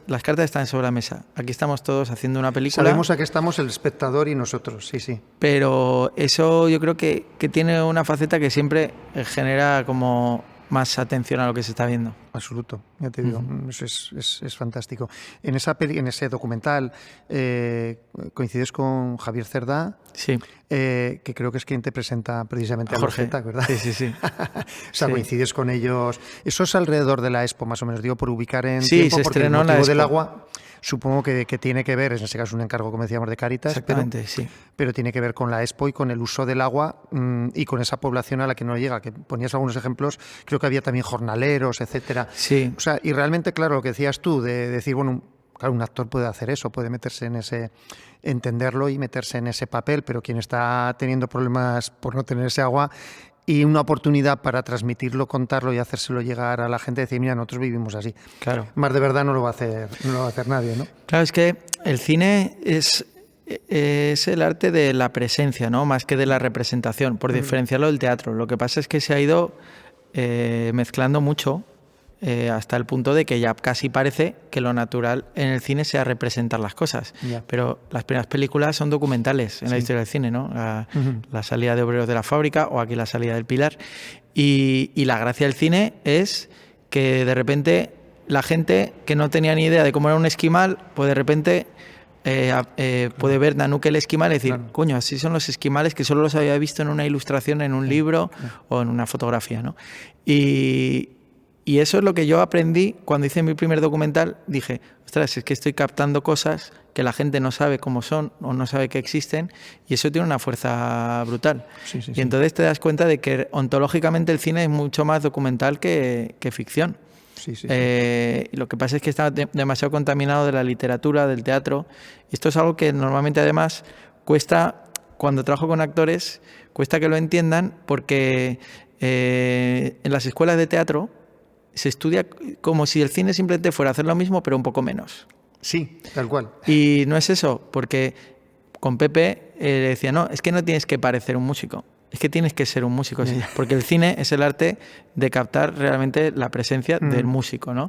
las cartas están sobre la mesa, aquí estamos todos haciendo una película. Sabemos a qué estamos el espectador y nosotros, sí. Pero eso yo creo que tiene una faceta que siempre genera como más atención a lo que se está viendo. Absoluto, ya te digo, es fantástico. En ese documental coincides con Javier Cerdá, sí. Que creo que es quien te presenta precisamente a Jorge, Luceta, ¿verdad? Sí. O sea, coincides con ellos. Eso es alrededor de la Expo, más o menos, digo, por ubicar en tiempo, se porque el estrenó motivo en la del Expo. agua supongo que tiene que ver, en ese caso un encargo, como decíamos, de Cáritas, Exactamente, sí. Pero tiene que ver con la Expo y con el uso del agua y con esa población a la que no llega, que ponías algunos ejemplos, creo que había también jornaleros, etcétera. Sí. O sea, y realmente, claro, lo que decías tú, de decir, bueno, claro, un actor puede hacer eso, puede meterse en entenderlo y meterse en ese papel, pero quien está teniendo problemas por no tener ese agua y una oportunidad para transmitirlo, contarlo y hacérselo llegar a la gente, decir, mira, nosotros vivimos así. Claro. Más de verdad no lo va a hacer nadie, ¿no? Claro, es que el cine es el arte de la presencia, ¿no? Más que de la representación, por diferenciarlo del teatro. Lo que pasa es que se ha ido mezclando mucho hasta el punto de que ya casi parece que lo natural en el cine sea representar las cosas. Pero las primeras películas son documentales en la historia del cine, ¿no? La salida de Obreros de la Fábrica o aquí la salida del Pilar. Y la gracia del cine es que de repente la gente que no tenía ni idea de cómo era un esquimal, pues de repente puede ver Nanook el esquimal y decir, coño, así son los esquimales que solo los había visto en una ilustración, en un libro o en una fotografía, ¿no? Y eso es lo que yo aprendí cuando hice mi primer documental. Dije, ostras, es que estoy captando cosas que la gente no sabe cómo son o no sabe que existen y eso tiene una fuerza brutal. Y entonces te das cuenta de que ontológicamente el cine es mucho más documental que ficción. Lo que pasa es que está demasiado contaminado de la literatura, del teatro. Esto es algo que normalmente además cuesta, cuando trabajo con actores, cuesta que lo entiendan porque en las escuelas de teatro se estudia como si el cine simplemente fuera a hacer lo mismo, pero un poco menos. Sí, tal cual. Y no es eso, porque con Pepe le decía, no, es que no tienes que parecer un músico, es que tienes que ser un músico, porque el cine es el arte de captar realmente la presencia del músico, ¿no?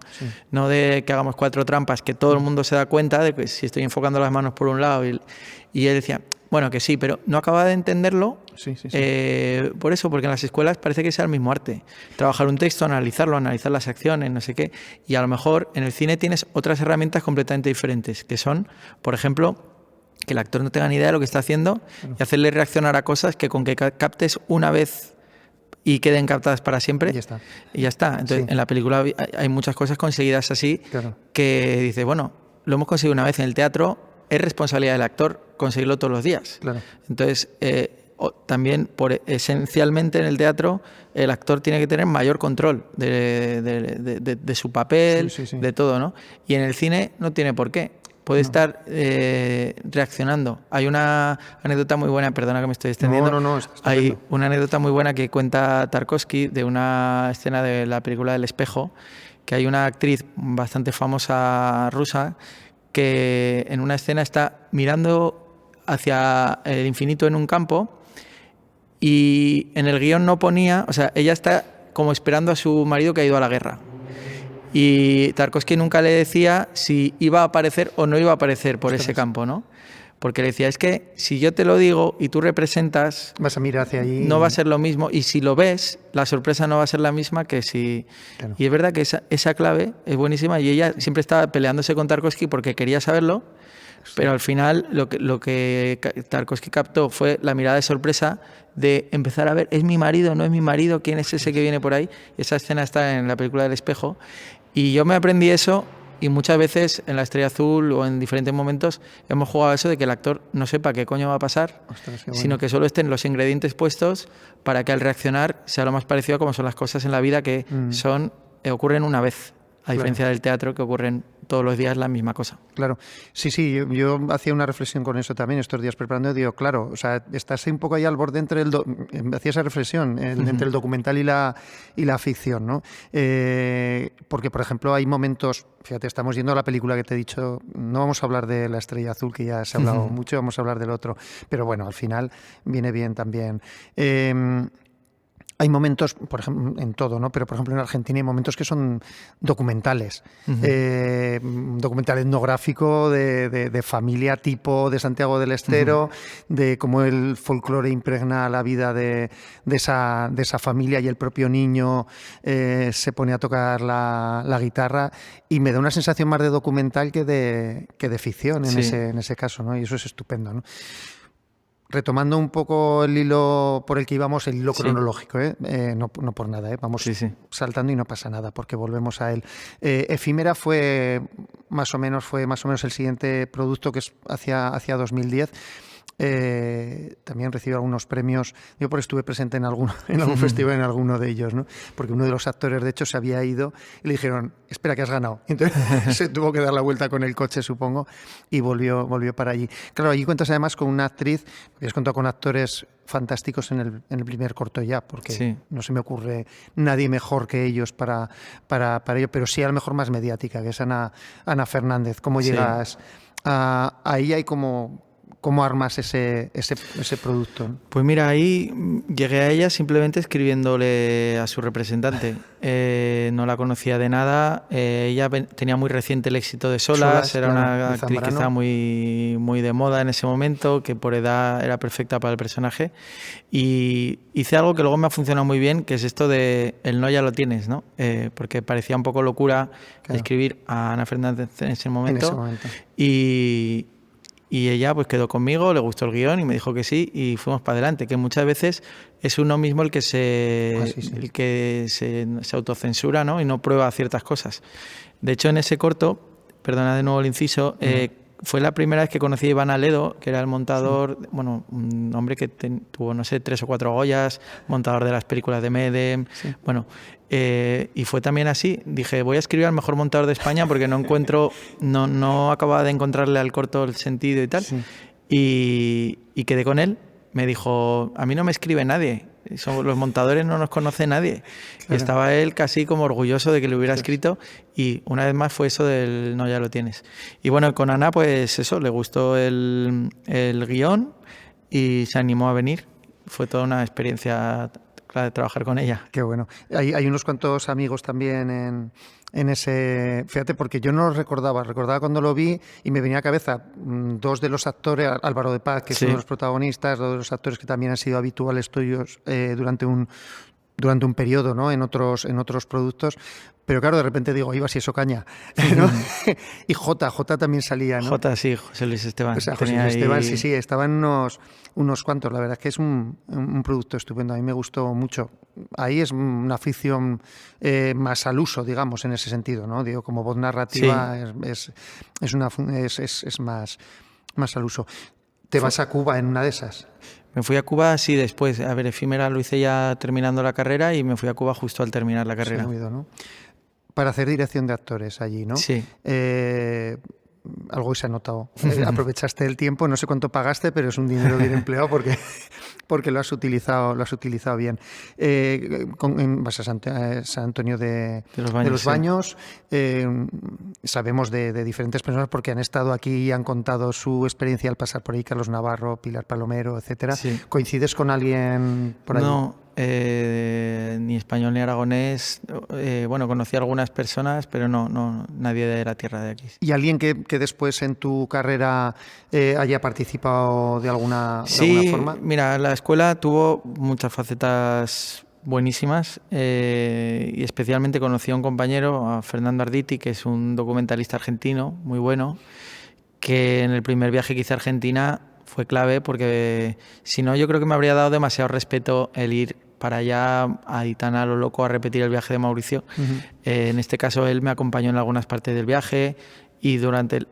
No de que hagamos 4 trampas, que todo el mundo se da cuenta de que si estoy enfocando las manos por un lado y él decía, bueno, que sí, pero no acaba de entenderlo. Por eso, porque en las escuelas parece que sea el mismo arte. Trabajar un texto, analizarlo, analizar las acciones, no sé qué. Y a lo mejor en el cine tienes otras herramientas completamente diferentes, que son, por ejemplo, que el actor no tenga ni idea de lo que está haciendo y hacerle reaccionar a cosas que con que captes una vez y queden captadas para siempre y ya está. Entonces, en la película hay muchas cosas conseguidas así que dices, bueno, lo hemos conseguido una vez en el teatro, es responsabilidad del actor conseguirlo todos los días. Entonces, también esencialmente en el teatro el actor tiene que tener mayor control de su papel, de todo, ¿no? Y en el cine no tiene por qué. Puede estar reaccionando. Hay una anécdota muy buena, perdona que me estoy extendiendo. No, hay una anécdota muy buena que cuenta Tarkovsky de una escena de la película El espejo, que hay una actriz bastante famosa rusa que en una escena está mirando hacia el infinito en un campo y en el guión no ponía, o sea, ella está como esperando a su marido que ha ido a la guerra. Y Tarkovsky nunca le decía si iba a aparecer o no iba a aparecer por ese campo, ¿no? Porque le decía, es que si yo te lo digo y tú representas... Vas a mirar hacia allí. No va a ser lo mismo. Y si lo ves, la sorpresa no va a ser la misma que si... Claro. Y es verdad que esa clave es buenísima y ella siempre estaba peleándose con Tarkovsky porque quería saberlo. Pero al final lo que Tarkovsky captó fue la mirada de sorpresa de empezar a ver, ¿es mi marido? ¿No es mi marido? ¿Quién es ese que viene por ahí? Esa escena está en la película del espejo. Y yo me aprendí eso y muchas veces en La Estrella Azul o en diferentes momentos hemos jugado a eso de que el actor no sepa qué coño va a pasar, sino que solo estén los ingredientes puestos para que al reaccionar sea lo más parecido a como son las cosas en la vida que ocurren una vez. A diferencia del teatro, que ocurren todos los días la misma cosa. Claro. Sí, yo hacía una reflexión con eso también estos días preparando. Digo, claro, o sea, estás un poco ahí al borde entre hacía esa reflexión, entre el documental y la ficción, ¿no? Porque, por ejemplo, hay momentos, fíjate, estamos yendo a la película que te he dicho, no vamos a hablar de La Estrella Azul, que ya se ha hablado mucho, vamos a hablar del otro, pero bueno, al final viene bien también. Hay momentos, por ejemplo, en todo, ¿no? Pero por ejemplo en Argentina hay momentos que son documentales, documental etnográfico de familia tipo de Santiago del Estero, de cómo el folclore impregna la vida de esa familia y el propio niño se pone a tocar la guitarra y me da una sensación más de documental que de ficción en ese caso, ¿no? Y eso es estupendo, ¿no? Retomando un poco el hilo por el que íbamos, el hilo cronológico, no por nada, vamos saltando y no pasa nada porque volvemos a él. Efímera fue más o menos el siguiente producto, que es hacia 2010. También recibió algunos premios. Yo estuve presente en algún festival, en alguno de ellos, ¿no? Porque uno de los actores, de hecho, se había ido y le dijeron, espera que has ganado. Y entonces se tuvo que dar la vuelta con el coche, supongo, y volvió para allí. Claro, allí cuentas además con una actriz, habías contado con actores fantásticos en el primer corto ya, porque no se me ocurre nadie mejor que ellos para ello, pero sí a lo mejor más mediática, que es Ana Fernández. ¿Cómo llegas ahí? Hay ¿Cómo armas ese producto? Pues mira, ahí llegué a ella simplemente escribiéndole a su representante. No la conocía de nada. Ella tenía muy reciente el éxito de Solas. Era una actriz que estaba muy, muy de moda en ese momento, que por edad era perfecta para el personaje. Y hice algo que luego me ha funcionado muy bien, que es esto de el no ya lo tienes, ¿no? Porque parecía un poco locura escribir a Ana Fernández en ese momento. Y ella pues quedó conmigo, le gustó el guión y me dijo que sí y fuimos para adelante, que muchas veces es uno mismo el que se autocensura, ¿no? Y no prueba ciertas cosas. De hecho, en ese corto, perdona de nuevo el inciso, fue la primera vez que conocí a Iván Aledo, que era el montador, un hombre que tuvo, no sé, 3 o 4 Goyas, montador de las películas de Medem, y fue también así. Dije, voy a escribir al mejor montador de España porque no acababa de encontrarle al corto el sentido y tal. Y quedé con él. Me dijo, a mí no me escribe nadie. Los montadores no nos conoce nadie. Claro. Y estaba él casi como orgulloso de que le hubiera escrito y una vez más fue eso del no ya lo tienes. Y bueno, con Ana pues eso, le gustó el guión y se animó a venir. Fue toda una experiencia de trabajar con ella. Qué bueno. Hay unos cuantos amigos también en ese... Fíjate, porque yo no lo recordaba cuando lo vi y me venía a la cabeza 2 de los actores, Álvaro de Paz, que es uno de los protagonistas, 2 de los actores que también han sido habituales tuyos durante un periodo, ¿no? en otros productos. Pero claro, de repente digo, iba si eso caña, ¿no? Y Jota también salía, ¿no? Jota, sí, José Luis Esteban. O sea, José Luis Esteban, sí, estaban unos cuantos. La verdad es que es un producto estupendo, a mí me gustó mucho. Ahí es una ficción más al uso, digamos, en ese sentido, ¿no? Digo, como voz narrativa es más al uso. ¿Te vas a Cuba en una de esas? Me fui a Cuba, sí, después. A ver, Efímera lo hice ya terminando la carrera y me fui a Cuba justo al terminar la carrera. Seguido, ¿no? Para hacer dirección de actores allí, ¿no? Sí. Algo se ha notado. Aprovechaste el tiempo, no sé cuánto pagaste, pero es un dinero bien empleado porque lo has utilizado bien. Vas a San Antonio de los Baños. Sabemos de diferentes personas porque han estado aquí y han contado su experiencia al pasar por ahí, Carlos Navarro, Pilar Palomero, etcétera. Sí. ¿Coincides con alguien por ahí? No, ni español ni aragonés. Bueno, conocí a algunas personas, pero no, nadie de la tierra de aquí. ¿Y alguien que después en tu carrera haya participado de alguna forma? Sí, mira, la escuela tuvo muchas facetas buenísimas y especialmente conocí a un compañero, a Fernando Arditi, que es un documentalista argentino muy bueno, que en el primer viaje que hice a Argentina fue clave porque si no yo creo que me habría dado demasiado respeto el ir para allá ahí tan a lo loco a repetir el viaje de Mauricio. En este caso él me acompañó en algunas partes del viaje y durante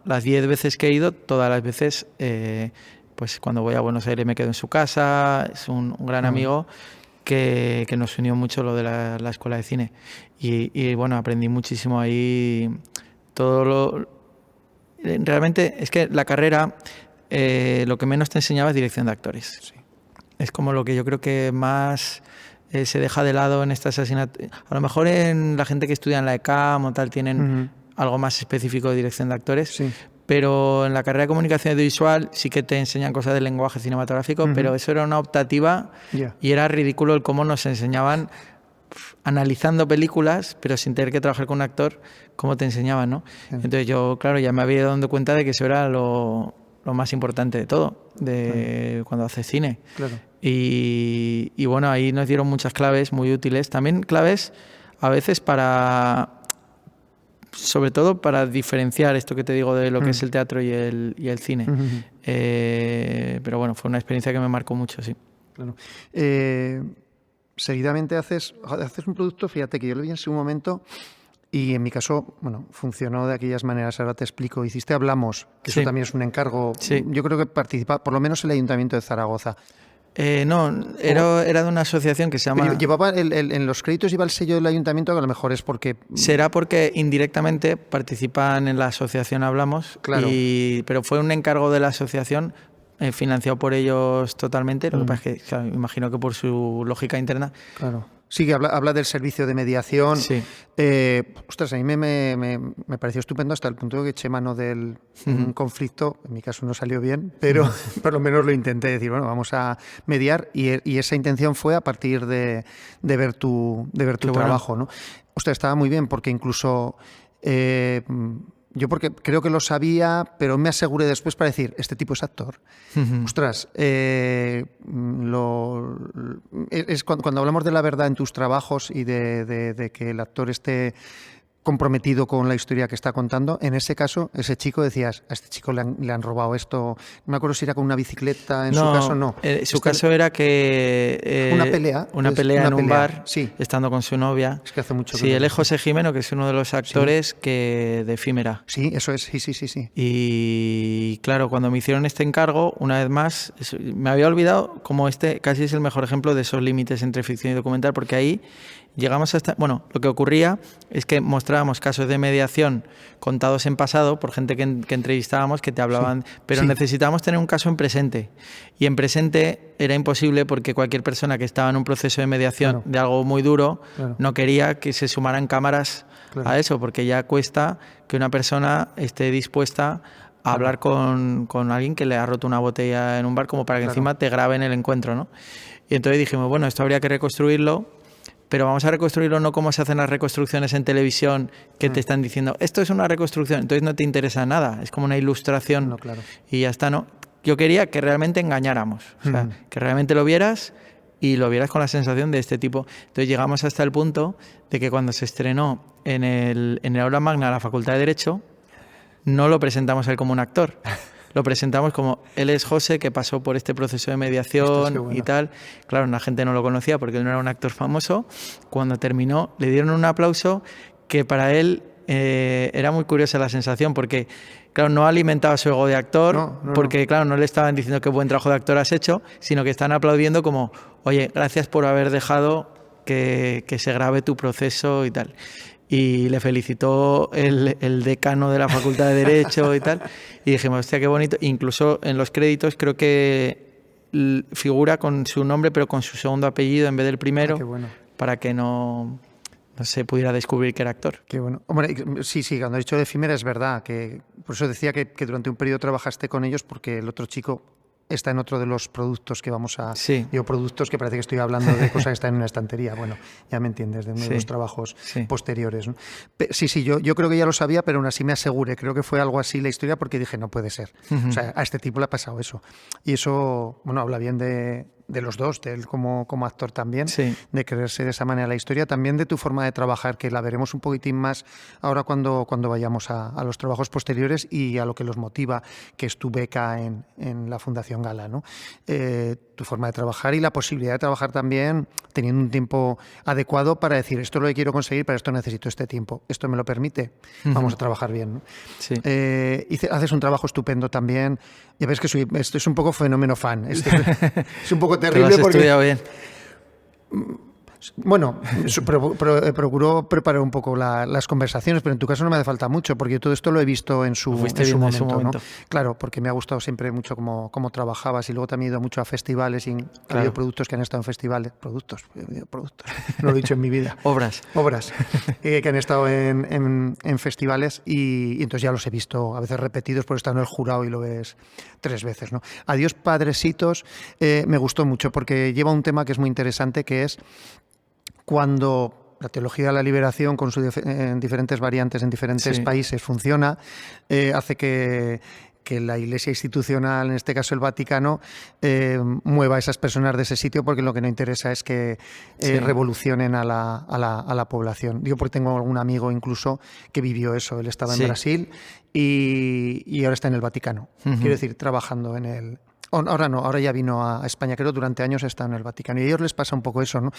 las 10 veces que he ido, todas las veces pues cuando voy a Buenos Aires me quedo en su casa. Es un gran amigo que nos unió mucho lo de la escuela de cine y bueno, aprendí muchísimo ahí realmente es que la carrera lo que menos te enseñaba es dirección de actores. Sí. Es como lo que yo creo que más se deja de lado en estas asignaturas. A lo mejor en la gente que estudia en la ECAM o tal tienen algo más específico de dirección de actores, sí. Pero en la carrera de comunicación audiovisual sí que te enseñan cosas del lenguaje cinematográfico, pero eso era una optativa y era ridículo el cómo nos enseñaban analizando películas, pero sin tener que trabajar con un actor, cómo te enseñaban, ¿no? Entonces yo, claro, ya me había dado cuenta de que eso era lo más importante de todo, cuando haces cine. Claro. Y bueno, ahí nos dieron muchas claves muy útiles. También claves a veces sobre todo para diferenciar esto que te digo de lo que es el teatro y el cine. Pero bueno, fue una experiencia que me marcó mucho, sí. Claro. Seguidamente haces un producto, fíjate que yo lo vi en su momento y en mi caso, funcionó de aquellas maneras. Ahora te explico. Hiciste Hablamos, que eso también es un encargo. Sí. Yo creo que participa, por lo menos el Ayuntamiento de Zaragoza. No, era de una asociación que se llama... Pero llevaba en los créditos lleva el sello del Ayuntamiento, que a lo mejor es porque... Será porque indirectamente participan en la asociación Hablamos, claro. Pero fue un encargo de la asociación financiado por ellos totalmente. Lo que pasa es que, claro, imagino que por su lógica interna... Claro. Sí, que habla del servicio de mediación. Sí. Ostras, a mí me pareció estupendo hasta el punto de que eché mano del conflicto. En mi caso no salió bien, pero por lo menos lo intenté decir, vamos a mediar. Y esa intención fue a partir de ver tu trabajo, ¿no? Ostras, estaba muy bien porque incluso... yo porque creo que lo sabía, pero me aseguré después para decir, este tipo es actor. Ostras, es cuando hablamos de la verdad en tus trabajos y de que el actor esté comprometido con la historia que está contando, en ese caso, ese chico decías, a este chico le han robado esto, no me acuerdo si era con una bicicleta, en su caso no. Su caso era que... una pelea en un bar, sí. Estando con su novia. Es que hace mucho que sí, él es José Jimeno, que es uno de los actores de Efímera. Sí, eso es, sí. Y claro, cuando me hicieron este encargo, una vez más, me había olvidado como casi es el mejor ejemplo de esos límites entre ficción y documental, porque ahí llegamos hasta... Bueno, lo que ocurría es que mostrábamos casos de mediación contados en pasado por gente que entrevistábamos, que te hablaban, pero necesitábamos tener un caso en presente. Y en presente era imposible porque cualquier persona que estaba en un proceso de mediación de algo muy duro no quería que se sumaran cámaras a eso, porque ya cuesta que una persona esté dispuesta a hablar con alguien que le ha roto una botella en un bar como para que encima te graben el encuentro, ¿no? Y entonces dijimos, bueno, esto habría que reconstruirlo, pero vamos a reconstruirlo no como se hacen las reconstrucciones en televisión, que te están diciendo, esto es una reconstrucción, entonces no te interesa nada, es como una ilustración y ya está, ¿no? Yo quería que realmente engañáramos, o sea, que realmente lo vieras y lo vieras con la sensación de este tipo. Entonces llegamos hasta el punto de que cuando se estrenó en el aula magna de la Facultad de Derecho, no lo presentamos a él como un actor. Lo presentamos como, él es José, que pasó por este proceso de mediación y tal. Claro, la gente no lo conocía porque él no era un actor famoso. Cuando terminó, le dieron un aplauso que para él era muy curiosa la sensación porque, claro, no alimentaba su ego de actor, porque, claro, no le estaban diciendo qué buen trabajo de actor has hecho, sino que están aplaudiendo como, oye, gracias por haber dejado que se grabe tu proceso y tal. Y le felicitó el decano de la Facultad de Derecho y tal. Y dijimos, hostia, qué bonito. Incluso en los créditos creo que figura con su nombre, pero con su segundo apellido en vez del primero, qué bueno. Para que no se pudiera descubrir que era actor. Qué bueno. Hombre, sí, cuando he dicho de efímera es verdad, que por eso decía que durante un periodo trabajaste con ellos, porque el otro chico está en otro de los productos que vamos a... Sí. Digo, productos que parece que estoy hablando de cosas que están en una estantería. Bueno, ya me entiendes, de uno de los trabajos posteriores, ¿no? Sí, yo creo que ya lo sabía, pero aún así me aseguré. Creo que fue algo así la historia porque dije, no puede ser. O sea, a este tipo le ha pasado eso. Y eso, bueno, habla bien de los dos, de él como actor también, de creerse de esa manera la historia, también de tu forma de trabajar, que la veremos un poquitín más ahora cuando vayamos a los trabajos posteriores y a lo que los motiva, que es tu beca en la Fundación Gala, ¿no? Tu forma de trabajar y la posibilidad de trabajar también teniendo un tiempo adecuado para decir, esto es lo que quiero conseguir, para esto necesito este tiempo, esto me lo permite, vamos a trabajar bien, ¿no? Sí. Haces un trabajo estupendo también. Ya ves que esto es un poco fenómeno fan. Es un poco terrible. Te lo has estudiado bien. Bueno, procuro preparar un poco las conversaciones, pero en tu caso no me hace falta mucho, porque yo todo esto lo he visto en su momento. ¿No? Claro, porque me ha gustado siempre mucho cómo trabajabas y luego también he ido mucho a festivales y ha habido productos que han estado en festivales. Productos, no lo he dicho en mi vida. Obras. Que han estado en festivales y entonces ya los he visto a veces repetidos porque he estado en el jurado y lo ves 3 veces, ¿no? Adiós, Padrecitos, me gustó mucho porque lleva un tema que es muy interesante, que es cuando la teología de la liberación con sus diferentes variantes en diferentes países funciona, hace que la Iglesia institucional, en este caso el Vaticano, mueva a esas personas de ese sitio porque lo que no interesa es que revolucionen a la población. Digo porque tengo algún amigo incluso que vivió eso. Él estaba en Brasil y ahora está en el Vaticano. Quiero decir, trabajando en el... Ahora no, ahora ya vino a España, creo, durante años está en el Vaticano. Y a ellos les pasa un poco eso, ¿no?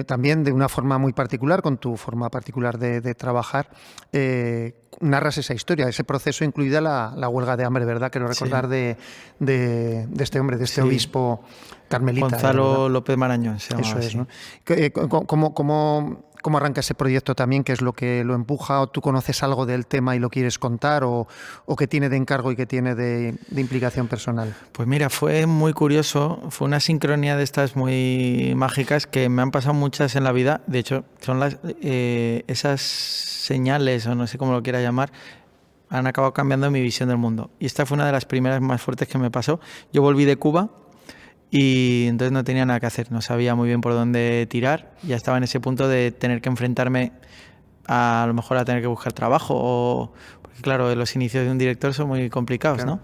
También de una forma muy particular, con tu forma particular de trabajar, narras esa historia, ese proceso, incluida la huelga de hambre, ¿verdad? Quiero recordar de este hombre, de este obispo carmelita. Gonzalo López Marañón se llamaba. Eso es, ¿no? ¿Cómo arranca ese proyecto también? ¿Qué es lo que lo empuja? ¿O tú conoces algo del tema y lo quieres contar? ¿O qué tiene de encargo y qué tiene de implicación personal? Pues mira, fue muy curioso. Fue una sincronía de estas muy mágicas que me han pasado muchas en la vida. De hecho, son esas señales, o no sé cómo lo quiera llamar, han acabado cambiando mi visión del mundo. Y esta fue una de las primeras más fuertes que me pasó. Yo volví de Cuba y entonces no tenía nada que hacer, no sabía muy bien por dónde tirar, ya estaba en ese punto de tener que enfrentarme a lo mejor a tener que buscar trabajo, porque claro, los inicios de un director son muy complicados, claro, ¿no?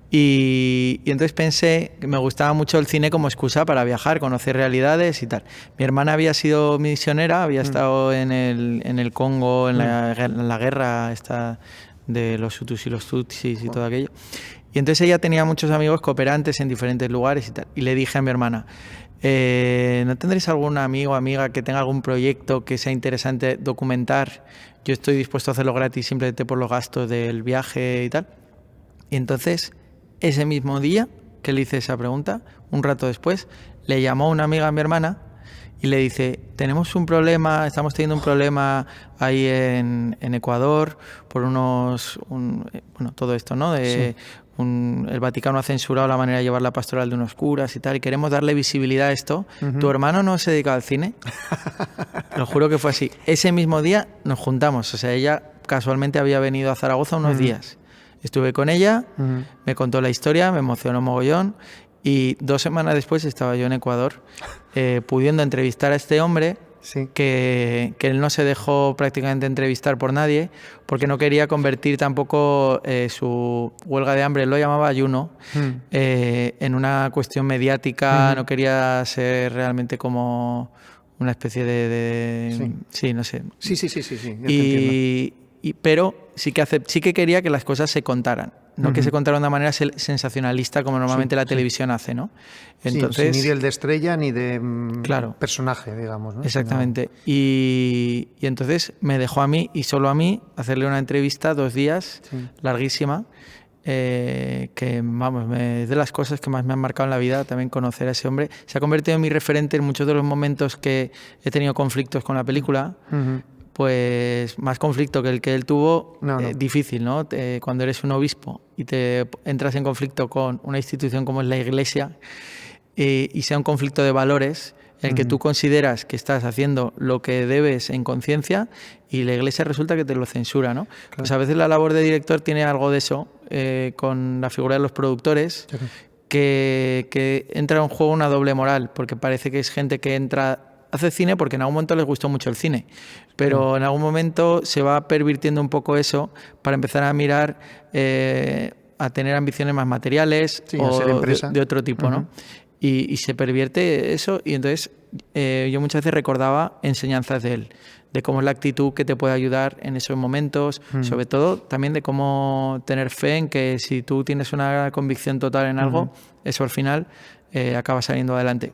Y entonces pensé que me gustaba mucho el cine como excusa para viajar, conocer realidades y tal. Mi hermana había sido misionera, había estado en el Congo, en la guerra esta de los Hutus y los Tutsis y todo aquello. Y entonces ella tenía muchos amigos cooperantes en diferentes lugares y tal. Y le dije a mi hermana, ¿no tendréis algún amigo o amiga que tenga algún proyecto que sea interesante documentar? Yo estoy dispuesto a hacerlo gratis simplemente por los gastos del viaje y tal. Y entonces, ese mismo día que le hice esa pregunta, un rato después, le llamó una amiga a mi hermana y le dice, tenemos un problema, estamos teniendo un problema ahí en Ecuador por todo esto, ¿no? El Vaticano ha censurado la manera de llevar la pastoral de unos curas y tal, y queremos darle visibilidad a esto. ¿Tu hermano no se dedicaba al cine? Te lo juro que fue así. Ese mismo día nos juntamos, o sea, ella casualmente había venido a Zaragoza unos días. Estuve con ella, me contó la historia, me emocionó mogollón, y 2 semanas después estaba yo en Ecuador pudiendo entrevistar a este hombre. Sí. Que él no se dejó prácticamente entrevistar por nadie porque no quería convertir tampoco su huelga de hambre, él lo llamaba ayuno, en una cuestión mediática, no quería ser realmente como una especie de sí, no sé. Sí. Pero sí que quería que las cosas se contaran. no que se contara de una manera sensacionalista como normalmente la televisión hace, ¿no? Entonces, ni de estrella ni de claro, personaje, digamos, ¿no? Exactamente. Y entonces me dejó a mí y solo a mí hacerle una entrevista 2 días, larguísima, que vamos, es de las cosas que más me han marcado en la vida, también conocer a ese hombre. Se ha convertido en mi referente en muchos de los momentos que he tenido conflictos con la película. Pues más conflicto que el que él tuvo, difícil, ¿no? Cuando eres un obispo y te entras en conflicto con una institución como es la Iglesia, y sea un conflicto de valores, en el que tú consideras que estás haciendo lo que debes en conciencia y la Iglesia resulta que te lo censura, ¿no? Claro. Pues a veces la labor de director tiene algo de eso, con la figura de los productores, que entra en juego una doble moral, porque parece que es gente que hace cine porque en algún momento les gustó mucho el cine, pero en algún momento se va pervirtiendo un poco eso para empezar a mirar, a tener ambiciones más materiales o de otro tipo, ¿no? Y se pervierte eso, y entonces yo muchas veces recordaba enseñanzas de él, de cómo es la actitud que te puede ayudar en esos momentos, sobre todo también de cómo tener fe en que si tú tienes una convicción total en algo, eso al final acaba saliendo adelante.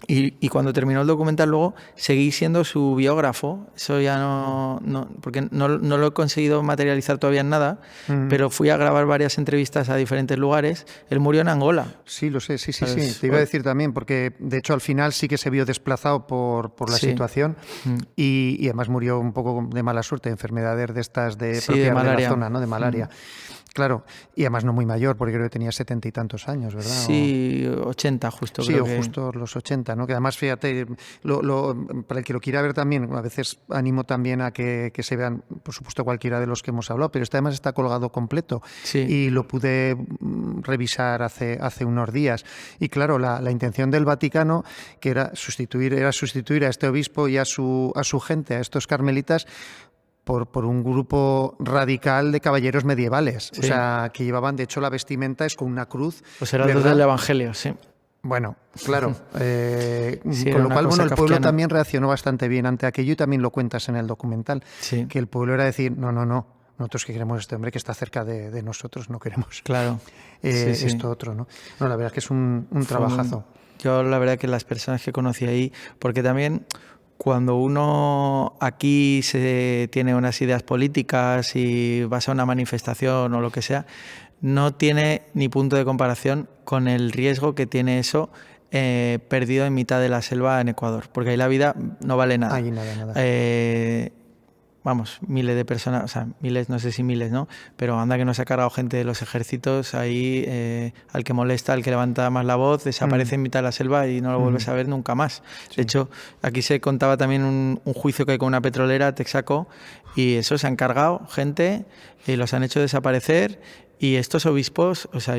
Y cuando terminó el documental luego seguí siendo su biógrafo, eso ya no porque no lo he conseguido materializar todavía en nada, pero fui a grabar varias entrevistas a diferentes lugares. Él murió en Angola. Sí, lo sé, sí. Te iba a decir también, porque de hecho al final sí que se vio desplazado por la situación y además murió un poco de mala suerte, enfermedades de estas propias de la zona, ¿no? De malaria. Claro, y además no muy mayor, porque creo que tenía 70 y tantos años, ¿verdad? Sí, 80 justo. Sí, creo justo los 80, ¿no? Que además, fíjate, para el que lo quiera ver también, a veces animo también a que se vean, por supuesto, cualquiera de los que hemos hablado, pero además está colgado completo y lo pude revisar hace unos días. Y claro, la intención del Vaticano, que era sustituir a este obispo y a su gente, a estos carmelitas, por un grupo radical de caballeros medievales, o sea, que llevaban, de hecho, la vestimenta es con una cruz. Pues era del Evangelio, sí. Bueno, claro. Con lo cual, el pueblo también reaccionó bastante bien ante aquello y también lo cuentas en el documental, que el pueblo era decir, no, nosotros que queremos a este hombre que está cerca de nosotros, no queremos esto otro, ¿no? No, la verdad es que es un trabajazo. Yo la verdad que las personas que conocí ahí, porque también cuando uno aquí tiene unas ideas políticas y vas a una manifestación o lo que sea, no tiene ni punto de comparación con el riesgo que tiene eso perdido en mitad de la selva en Ecuador, porque ahí la vida no vale nada. Ahí nada. Vamos, miles de personas, o sea, miles, no sé si miles, ¿no? Pero anda que no se ha cargado gente de los ejércitos ahí, al que molesta, al que levanta más la voz, desaparece en mitad de la selva y no lo vuelves a ver nunca más. Sí. De hecho, aquí se contaba también un juicio que hay con una petrolera, Texaco, y eso se han cargado gente y los han hecho desaparecer. Y estos obispos, o sea,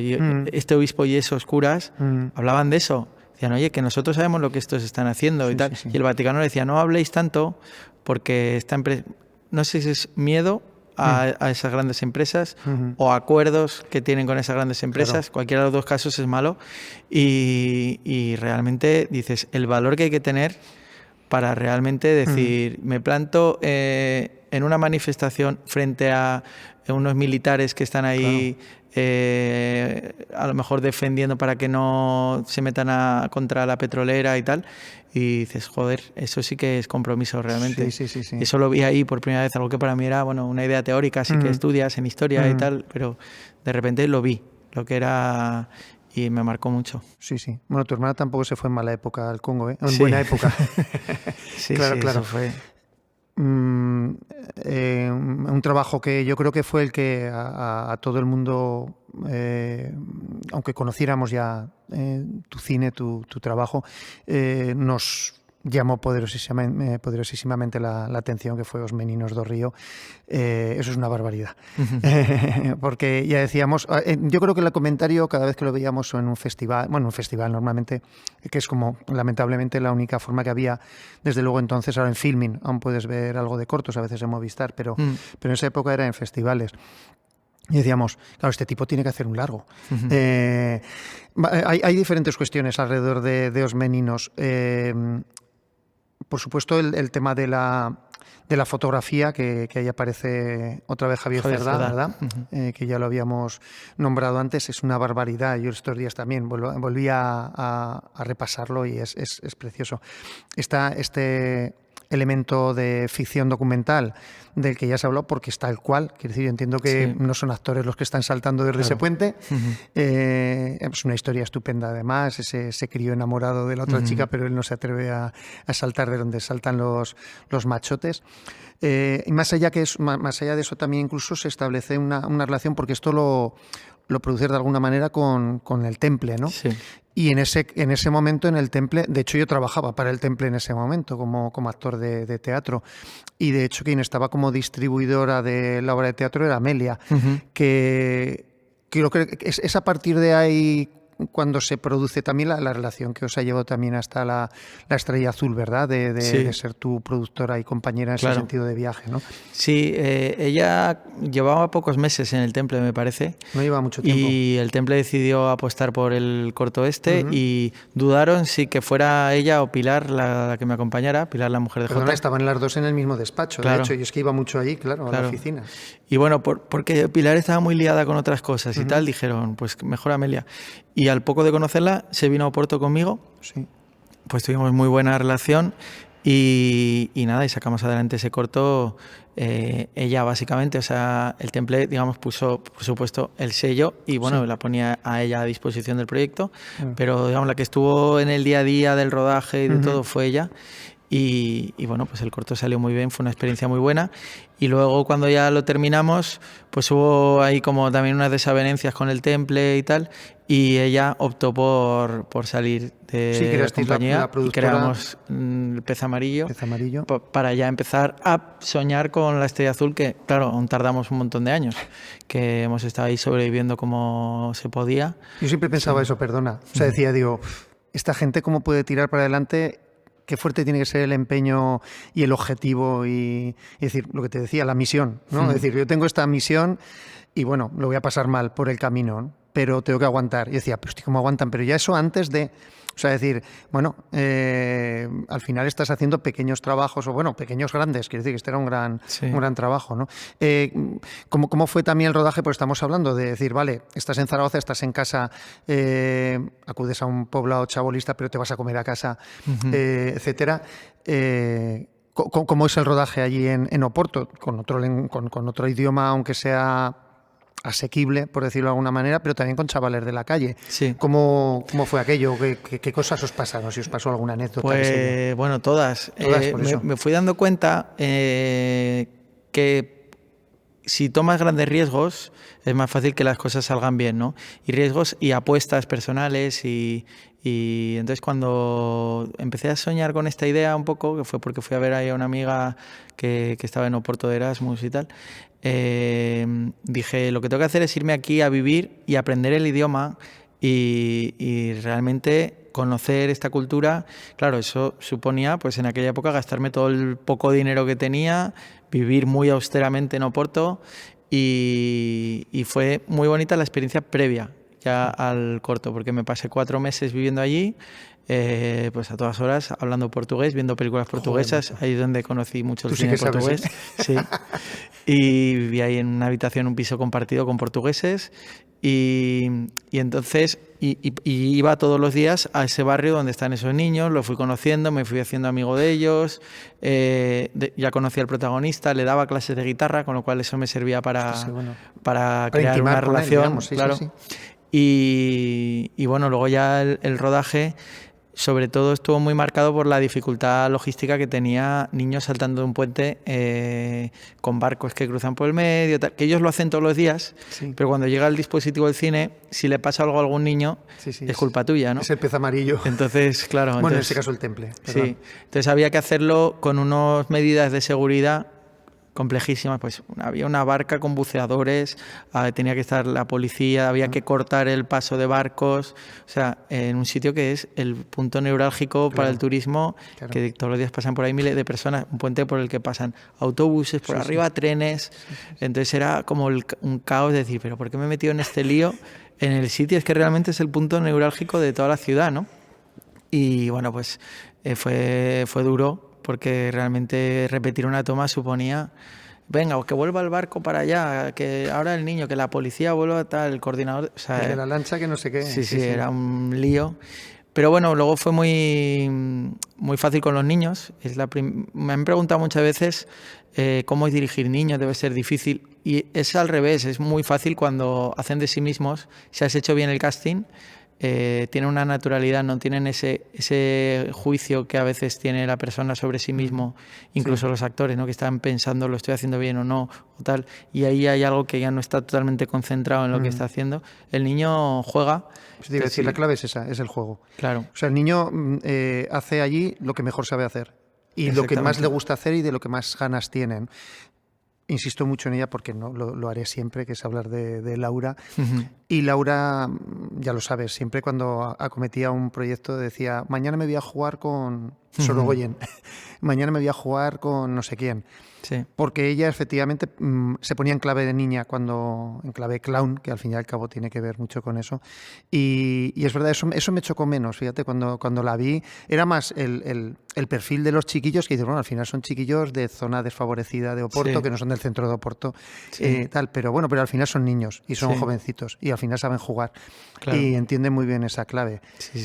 este obispo y esos curas hablaban de eso. Decían, oye, que nosotros sabemos lo que estos están haciendo y tal. Sí. Y el Vaticano le decía, no habléis tanto porque esta empresa... No sé si es miedo a esas grandes empresas o acuerdos que tienen con esas grandes empresas. Claro. Cualquiera de los dos casos es malo. Y realmente dices, el valor que hay que tener para realmente decir, me planto en una manifestación frente a unos militares que están ahí, a lo mejor defendiendo para que no se metan contra la petrolera y tal. Y dices, joder, eso sí que es compromiso realmente. Sí. Eso lo vi ahí por primera vez, algo que para mí era una idea teórica, así que estudias en historia y tal, pero de repente lo vi, lo que era, y me marcó mucho. Sí. Bueno, tu hermana tampoco se fue en mala época al Congo, ¿eh? En buena época. Claro. Eso fue. Un trabajo que yo creo que fue el que a todo el mundo, aunque conociéramos ya tu cine, tu trabajo, nos llamó poderosísimamente la atención, que fue Os Meninos do Río. Eso es una barbaridad. Porque ya decíamos, yo creo que el comentario cada vez que lo veíamos en un festival, normalmente, que es como lamentablemente la única forma que había, desde luego entonces, ahora en Filmin, aún puedes ver algo de cortos, a veces en Movistar, pero en esa época era en festivales. Y decíamos, claro, este tipo tiene que hacer un largo. Hay diferentes cuestiones alrededor de Os Meninos. por supuesto, el tema de la fotografía, que ahí aparece otra vez Javier Cerdá, ¿verdad? Que ya lo habíamos nombrado antes, es una barbaridad. Yo estos días también volví a repasarlo y es precioso. Está este elemento de ficción documental del que ya se habló, porque está el cual, quiero decir, yo entiendo que no son actores los que están saltando desde ese puente. Es una historia estupenda además, ese crío enamorado de la otra chica, pero él no se atreve a saltar de donde saltan los machotes. Y más allá de eso también incluso se establece una relación, porque esto lo produce de alguna manera con el Temple, ¿no? Sí. Y en ese momento en el Temple, de hecho yo trabajaba para el Temple en ese momento como actor de teatro, y de hecho quien estaba como distribuidora de la obra de teatro era Amelia, que creo que es a partir de ahí cuando se produce también la relación que os ha llevado también hasta la Estrella Azul, ¿verdad? De ser tu productora y compañera en ese sentido de viaje, ¿no? Sí, ella llevaba pocos meses en el Temple, me parece. No lleva mucho tiempo. Y el Temple decidió apostar por el corto y dudaron si que fuera ella o Pilar la que me acompañara, Pilar, la mujer de Perdona, Jota. estaban las dos en el mismo despacho, de hecho, y es que iba mucho allí, a la oficina. Y bueno, porque Pilar estaba muy liada con otras cosas y tal, dijeron, pues mejor Amelia. Y al poco de conocerla, se vino a Oporto conmigo. Sí. Pues tuvimos muy buena relación y nada, y sacamos adelante ese corto. Ella básicamente, o sea, el Temple, digamos, puso, por supuesto, el sello y bueno, la ponía a ella a disposición del proyecto, pero digamos, la que estuvo en el día a día del rodaje y de todo fue ella. Y bueno, pues el corto salió muy bien, fue una experiencia muy buena. Y luego cuando ya lo terminamos, pues hubo ahí como también unas desavenencias con el Temple y tal, y ella optó por salir de la compañía y creamos el Pez Amarillo, para ya empezar a soñar con la Estrella Azul, que claro, aún tardamos un montón de años, que hemos estado ahí sobreviviendo como se podía. Yo siempre pensaba eso, perdona. O sea, decía, digo, esta gente cómo puede tirar para adelante. Qué fuerte tiene que ser el empeño y el objetivo y decir, lo que te decía, la misión, ¿no? Es decir, yo tengo esta misión y bueno, lo voy a pasar mal por el camino, ¿no? Pero tengo que aguantar. Y decía, pero hostia, ¿cómo aguantan? Pero ya eso antes de... O sea, decir, bueno, al final estás haciendo pequeños trabajos, o bueno, pequeños grandes, quiero decir que este era un gran trabajo, ¿no? ¿Cómo fue también el rodaje? Pues estamos hablando de decir, vale, estás en Zaragoza, estás en casa, acudes a un poblado chabolista, pero te vas a comer a casa, etcétera. ¿Cómo es el rodaje allí en Oporto? Con otro idioma, aunque sea asequible, por decirlo de alguna manera, pero también con chavales de la calle. Sí. ¿Cómo fue aquello? ¿Qué cosas os pasaron? Si os pasó alguna anécdota. Pues bueno, todas. Me fui dando cuenta que si tomas grandes riesgos es más fácil que las cosas salgan bien, ¿no? Y riesgos y apuestas personales y entonces cuando empecé a soñar con esta idea un poco, que fue porque fui a ver ahí a una amiga que estaba en Oporto de Erasmus y tal, dije, lo que tengo que hacer es irme aquí a vivir y aprender el idioma y realmente conocer esta cultura. Claro, eso suponía, pues en aquella época, gastarme todo el poco dinero que tenía, vivir muy austeramente en Oporto y fue muy bonita la experiencia previa ya al corto, porque me pasé 4 meses viviendo allí, pues a todas horas hablando portugués, viendo películas portuguesas. Joder, ahí es donde conocí mucho el cine portugués. Sabes, ¿eh? Sí. Y viví ahí en una habitación, un piso compartido con portugueses y entonces iba todos los días a ese barrio donde están esos niños, los fui conociendo, me fui haciendo amigo de ellos, ya conocí al protagonista, le daba clases de guitarra, con lo cual eso me servía para crear una relación, digamos, sí, claro. Sí. Y bueno, luego ya el rodaje sobre todo estuvo muy marcado por la dificultad logística que tenía niños saltando de un puente con barcos que cruzan por el medio, tal, que ellos lo hacen todos los días, pero cuando llega el dispositivo del cine, si le pasa algo a algún niño, es culpa tuya, ¿no? Es el Pez Amarillo. Entonces, claro. Bueno, en este caso el Temple. Perdón. Sí, entonces había que hacerlo con unas medidas de seguridad complejísimas, pues había una barca con buceadores, tenía que estar la policía, había que cortar el paso de barcos, o sea, en un sitio que es el punto neurálgico para el turismo, que todos los días pasan por ahí miles de personas, un puente por el que pasan autobuses, por arriba trenes, entonces era como un caos de decir, pero ¿por qué me he metido en este lío? En el sitio es que realmente es el punto neurálgico de toda la ciudad, ¿no? Y bueno, pues fue duro, porque realmente repetir una toma suponía, venga, que vuelva el barco para allá, que ahora el niño, que la policía vuelva a tal, el coordinador... O sea, el de la lancha que no sé qué. Sí, era un lío. Pero bueno, luego fue muy, muy fácil con los niños. Me han preguntado muchas veces cómo es dirigir niños, debe ser difícil. Y es al revés, es muy fácil cuando hacen de sí mismos. Si has hecho bien el casting, tienen una naturalidad, no tienen ese juicio que a veces tiene la persona sobre sí mismo, incluso los actores, ¿no? Que están pensando lo estoy haciendo bien o no, o tal. Y ahí hay algo que ya no está totalmente concentrado en lo que está haciendo. El niño juega. Es decir, la clave es esa, es el juego. Claro. O sea, el niño hace allí lo que mejor sabe hacer y lo que más le gusta hacer y de lo que más ganas tienen. Insisto mucho en ella porque no lo haré siempre, que es hablar de Laura. Y Laura, ya lo sabes, siempre cuando acometía un proyecto decía, mañana me voy a jugar con Sorogoyen, mañana me voy a jugar con no sé quién. Sí. Porque ella efectivamente se ponía en clave de niña, en clave clown, que al fin y al cabo tiene que ver mucho con eso. Y es verdad, eso me chocó menos, fíjate, cuando la vi. Era más el perfil de los chiquillos, que dices, bueno, al final son chiquillos de zona desfavorecida de Oporto, que no son del centro de Oporto, tal, pero al final son niños y son jovencitos y al final saben jugar. Claro. Y entienden muy bien esa clave.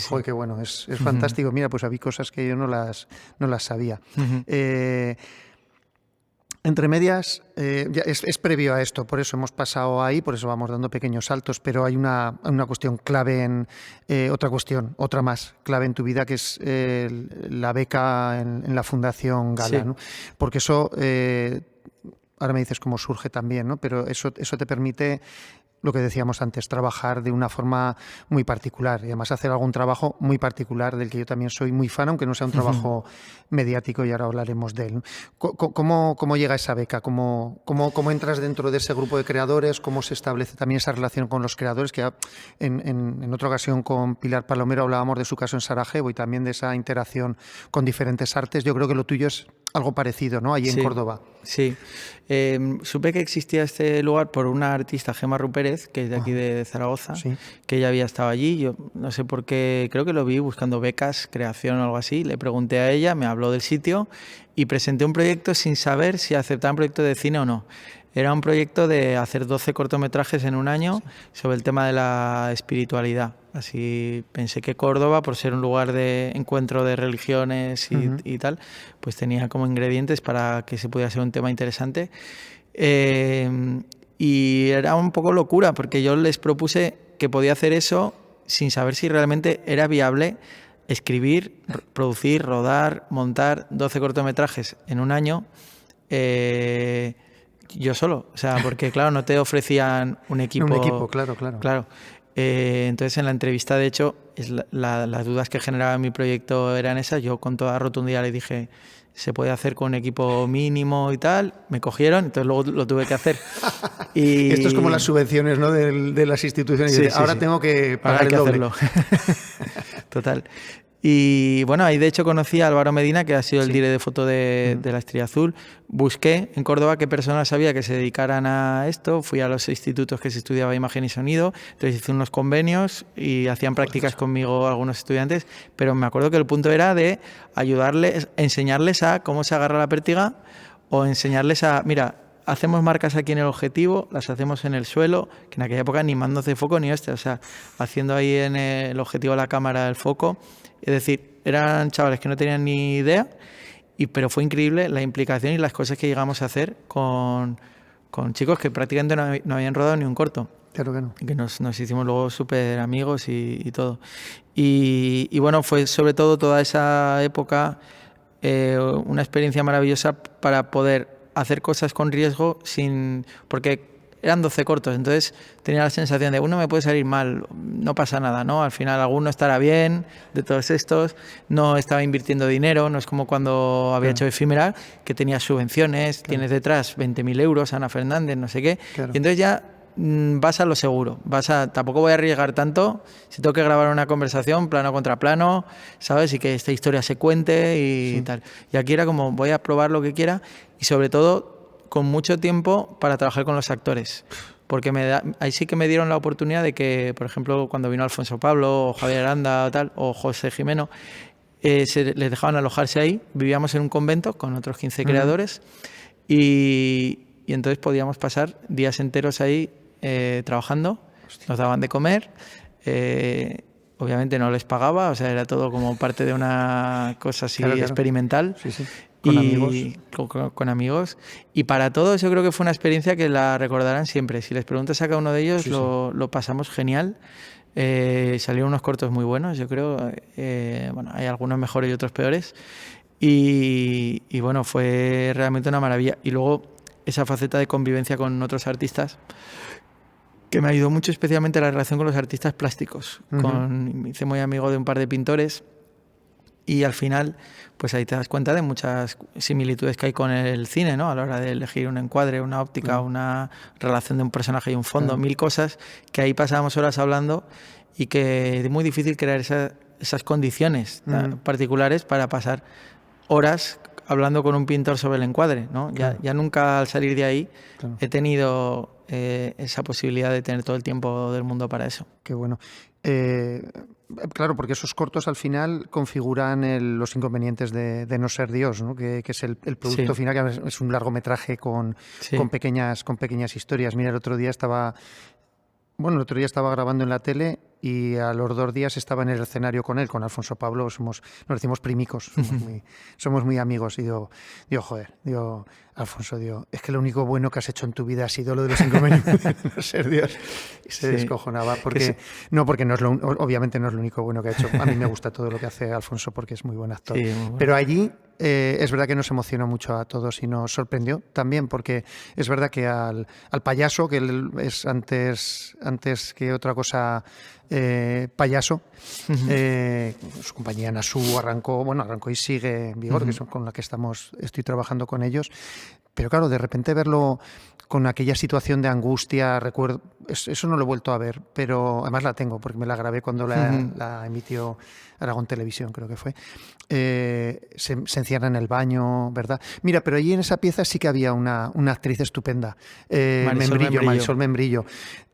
Joder, qué bueno, es fantástico. Mira, pues había cosas que yo no las sabía. Entre medias, es previo a esto, por eso hemos pasado ahí, por eso vamos dando pequeños saltos, pero hay una cuestión clave otra más clave en tu vida, que es la beca en la Fundación Gala, ¿no? Porque eso, ahora me dices cómo surge también, ¿no? Pero eso te permite, lo que decíamos antes, trabajar de una forma muy particular y además hacer algún trabajo muy particular del que yo también soy muy fan, aunque no sea un trabajo mediático, y ahora hablaremos de él. ¿Cómo llega esa beca? ¿Cómo entras dentro de ese grupo de creadores? ¿Cómo se establece también esa relación con los creadores? Que en otra ocasión con Pilar Palomero hablábamos de su caso en Sarajevo y también de esa interacción con diferentes artes. Yo creo que lo tuyo es algo parecido, ¿no? Allí en Córdoba. Sí. Supe que existía este lugar por una artista, Gemma Rupérez, que es de aquí de Zaragoza, que ella había estado allí. Yo no sé por qué, creo que lo vi buscando becas, creación o algo así. Le pregunté a ella, me habló del sitio y presenté un proyecto sin saber si aceptaban proyecto de cine o no. Era un proyecto de hacer 12 cortometrajes en un año sobre el tema de la espiritualidad. Así pensé que Córdoba, por ser un lugar de encuentro de religiones y tal, pues tenía como ingredientes para que se pudiera ser un tema interesante. Y era un poco locura, porque yo les propuse que podía hacer eso sin saber si realmente era viable escribir, producir, rodar, montar 12 cortometrajes en un año. Yo solo, o sea, porque claro, no te ofrecían un equipo. Un equipo, claro. Entonces en la entrevista, de hecho, las dudas que generaba mi proyecto eran esas. Yo con toda rotundidad le dije, se puede hacer con un equipo mínimo y tal. Me cogieron, entonces luego lo tuve que hacer. Y esto es como las subvenciones, ¿no? de las instituciones. Ahora tengo que pagar el doble. Hacerlo. Total. Y bueno, ahí de hecho conocí a Álvaro Medina, que ha sido el director de foto de La Estrella Azul. Busqué en Córdoba qué personas había que se dedicaran a esto. Fui a los institutos que se estudiaba imagen y sonido. Entonces hice unos convenios y hacían prácticas conmigo algunos estudiantes. Pero me acuerdo que el punto era de ayudarles, enseñarles a cómo se agarra la pértiga, o enseñarles a, mira, hacemos marcas aquí en el objetivo, las hacemos en el suelo, que en aquella época ni mandos de foco ni o sea, haciendo ahí en el objetivo de la cámara el foco. Es decir, eran chavales que no tenían ni idea, pero fue increíble la implicación y las cosas que llegamos a hacer con chicos que prácticamente no habían rodado ni un corto. Claro que no. Que nos hicimos luego súper amigos y todo. Y bueno, fue sobre todo toda esa época una experiencia maravillosa para poder hacer cosas con riesgo porque eran 12 cortos, entonces tenía la sensación de uno me puede salir mal, no pasa nada, ¿no? Al final alguno estará bien de todos estos, no estaba invirtiendo dinero, no es como cuando había hecho Efímera, que tenía subvenciones, tienes detrás 20.000 euros, Ana Fernández, no sé qué, y entonces ya vas a lo seguro, tampoco voy a arriesgar tanto, si tengo que grabar una conversación plano contra plano, ¿sabes? Y que esta historia se cuente y tal. Y aquí era como voy a probar lo que quiera y sobre todo con mucho tiempo para trabajar con los actores, porque ahí sí que me dieron la oportunidad de que, por ejemplo, cuando vino Alfonso Pablo o Javier Aranda o tal, o José Jimeno, les dejaban alojarse ahí. Vivíamos en un convento con otros 15 creadores y entonces podíamos pasar días enteros ahí trabajando. Nos daban de comer. Obviamente no les pagaba, o sea, era todo como parte de una cosa así experimental. Sí. Con amigos. Con amigos. Y para todos yo creo que fue una experiencia que la recordarán siempre. Si les preguntas a cada uno de ellos, lo pasamos genial. Salieron unos cortos muy buenos, yo creo. Bueno, hay algunos mejores y otros peores. Y bueno, fue realmente una maravilla. Y luego esa faceta de convivencia con otros artistas que me ayudó mucho, especialmente la relación con los artistas plásticos. Me hice muy amigo de un par de pintores y al final, pues ahí te das cuenta de muchas similitudes que hay con el cine, ¿no? A la hora de elegir un encuadre, una óptica, una relación de un personaje y un fondo, mil cosas que ahí pasábamos horas hablando y que es muy difícil crear esas condiciones particulares para pasar horas hablando con un pintor sobre el encuadre, ¿no? Ya nunca al salir de ahí he tenido esa posibilidad de tener todo el tiempo del mundo para eso. Qué bueno. Claro, porque esos cortos al final configuran los inconvenientes de no ser Dios, ¿no? Que es el producto final, que es un largometraje con pequeñas historias. Mira, el otro día estaba grabando en la tele y a los 2 días estaba en el escenario con él, con Alfonso Pablo. Nos decimos primicos, somos muy amigos. Y digo, Alfonso, es que lo único bueno que has hecho en tu vida ha sido lo de los inconvenientes de no ser Dios. Y se descojonaba, porque obviamente no es lo único bueno que ha hecho. A mí me gusta todo lo que hace Alfonso porque es muy buen actor. Sí, muy bueno. Pero allí es verdad que nos emocionó mucho a todos y nos sorprendió también, porque es verdad que al payaso, que él es antes que otra cosa payaso, su compañía Nasu arrancó y sigue en vigor, que son con la que estoy trabajando con ellos. Pero claro, de repente verlo con aquella situación de angustia, recuerdo, eso no lo he vuelto a ver, pero además la tengo porque me la grabé cuando la emitió Aragón Televisión, creo que fue. Se encierra en el baño, ¿verdad? Mira, pero allí en esa pieza sí que había una actriz estupenda, Marisol Membrillo.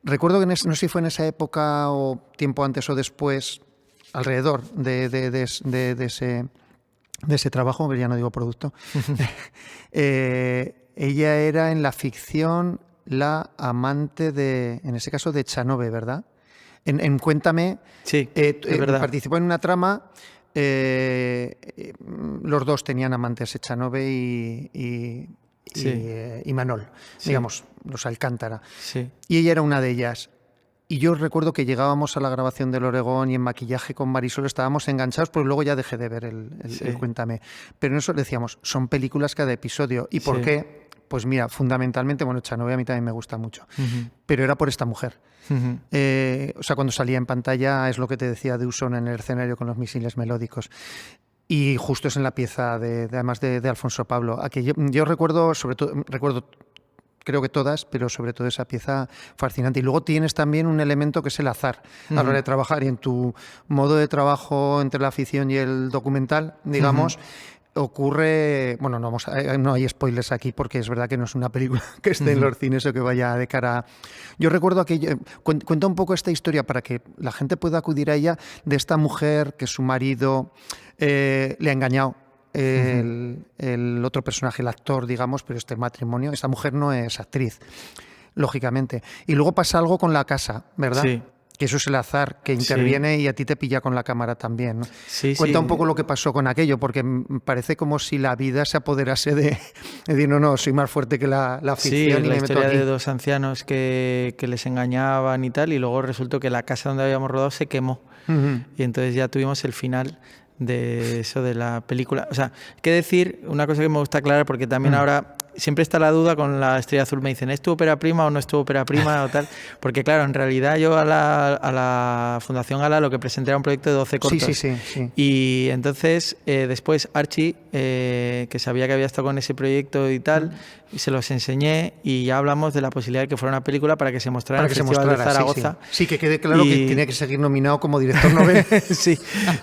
Recuerdo que no sé si fue en esa época o tiempo antes o después, alrededor de ese trabajo, que ya no digo producto. Ella era en la ficción la amante en ese caso, de Echanove, ¿verdad? En Cuéntame, sí, es verdad. Participó en una trama, los dos tenían amantes, Echanove y Manol, digamos, los Alcántara. Sí. Y ella era una de ellas. Y yo recuerdo que llegábamos a la grabación del Oregón y en maquillaje con Marisol estábamos enganchados, porque luego ya dejé de ver el Cuéntame. Pero en eso decíamos, son películas cada episodio. ¿Y por qué? Pues mira, fundamentalmente, Echanove a mí también me gusta mucho, pero era por esta mujer. O sea, cuando salía en pantalla, es lo que te decía de Usón en el escenario con los misiles melódicos. Y justo es en la pieza además de Alfonso Pablo. Yo recuerdo, creo que todas, pero sobre todo esa pieza fascinante. Y luego tienes también un elemento que es el azar a la hora de trabajar, y en tu modo de trabajo entre la ficción y el documental, digamos, ocurre, no hay spoilers aquí porque es verdad que no es una película que esté en los cines o que vaya de cara. Yo recuerdo aquello, cuenta un poco esta historia para que la gente pueda acudir a ella, de esta mujer que su marido le ha engañado. El otro personaje, el actor, digamos, pero este matrimonio, esta mujer no es actriz, lógicamente. Y luego pasa algo con la casa, ¿verdad? Sí. Que eso es el azar, que interviene y a ti te pilla con la cámara también, ¿no? Sí, Cuenta un poco lo que pasó con aquello, porque parece como si la vida se apoderase de decir, no, soy más fuerte que la ficción. Sí, y la me historia meto aquí. de 2 ancianos que les engañaban y tal, y luego resultó que la casa donde habíamos rodado se quemó. Y entonces ya tuvimos el final de eso de la película. O sea, qué decir, una cosa que me gusta aclarar, porque también ahora siempre está la duda con La Estrella Azul, me dicen, ¿es tu ópera prima o no es tu ópera prima o tal? Porque claro, en realidad yo a la Fundación Gala lo que presenté era un proyecto de 12 cortos. Sí. Y entonces después Archie, que sabía que había estado con ese proyecto y tal, y se los enseñé y ya hablamos de la posibilidad de que fuera una película para que se mostrara en el Festival de Zaragoza. Sí, que quede claro que tiene que seguir nominado como director novel. Sí,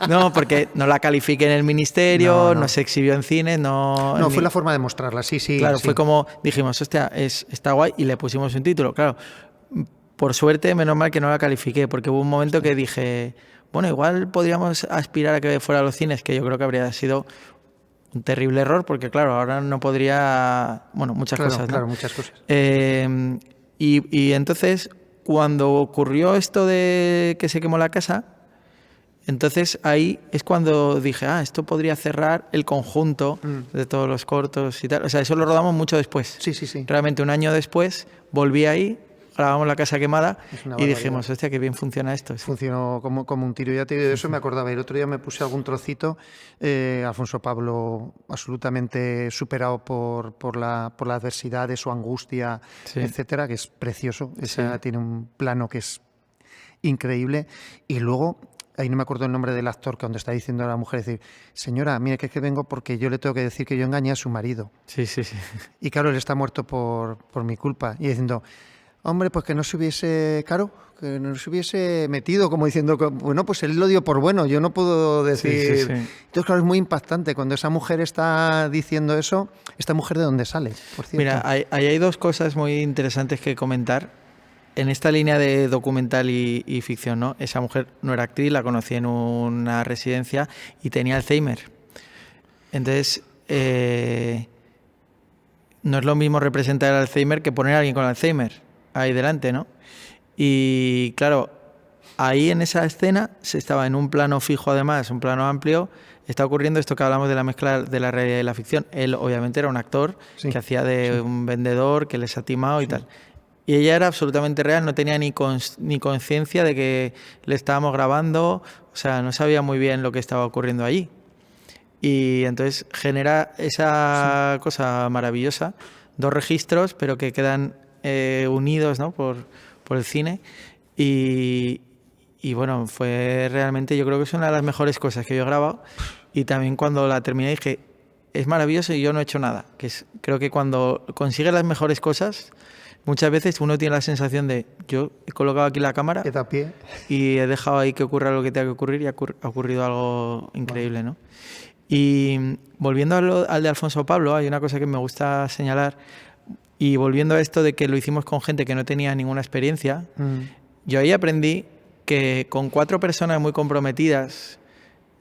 no, porque no la califiqué en el ministerio, no se exhibió en cine, no fue la forma de mostrarla, sí. Claro, fue como dijimos, hostia, está guay, y le pusimos un título. Claro, por suerte, menos mal que no la califiqué, porque hubo un momento que dije, bueno, igual podríamos aspirar a que fuera a los cines, que yo creo que habría sido un terrible error, porque claro, ahora no podría, bueno, muchas cosas, ¿no? Claro, muchas cosas. Y entonces, cuando ocurrió esto de que se quemó la casa, entonces ahí es cuando dije, esto podría cerrar el conjunto de todos los cortos y tal. O sea, eso lo rodamos mucho después. Sí. Realmente un año después volví ahí, grabamos La casa quemada y dijimos, hostia, qué bien funciona esto. Funcionó como un tiro. Ya te digo, de eso me acordaba. El otro día me puse algún trocito. Alfonso Pablo, absolutamente superado por la adversidad de su angustia, etcétera, que es precioso. Tiene un plano que es increíble. Y luego, ahí no me acuerdo el nombre del actor, que cuando está diciendo a la mujer, decir, señora, mire que es que vengo porque yo le tengo que decir que yo engañé a su marido. Sí. Y claro, él está muerto por mi culpa. Y diciendo, hombre, pues que no se hubiese, que no se hubiese metido, como diciendo, bueno, pues él lo dio por bueno, yo no puedo decir. Sí. Entonces, claro, es muy impactante cuando esa mujer está diciendo eso. ¿Esta mujer de dónde sale, por cierto? Mira, ahí hay dos cosas muy interesantes que comentar. En esta línea de documental y ficción, ¿no? Esa mujer no era actriz, la conocí en una residencia y tenía Alzheimer. Entonces, no es lo mismo representar el Alzheimer que poner a alguien con Alzheimer ahí delante, ¿no? Y claro, ahí en esa escena se estaba en un plano fijo, además, un plano amplio, está ocurriendo esto que hablamos de la mezcla de la realidad y la ficción. Él obviamente era un actor que hacía de un vendedor, que les ha timado y tal. Y ella era absolutamente real, no tenía ni conciencia de que le estábamos grabando, o sea, no sabía muy bien lo que estaba ocurriendo allí. Y entonces genera esa cosa maravillosa, dos registros, pero que quedan unidos, ¿no? por el cine. Y bueno, fue realmente, yo creo que es una de las mejores cosas que yo he grabado. Y también cuando la terminé dije, es maravilloso y yo no he hecho nada. Creo que cuando consigues las mejores cosas, muchas veces uno tiene la sensación de, yo he colocado aquí la cámara y he dejado ahí que ocurra lo que tenga que ocurrir y ha ocurrido algo increíble, ¿no? Y volviendo al de Alfonso Pablo, hay una cosa que me gusta señalar, y volviendo a esto de que lo hicimos con gente que no tenía ninguna experiencia, yo ahí aprendí que con 4 personas muy comprometidas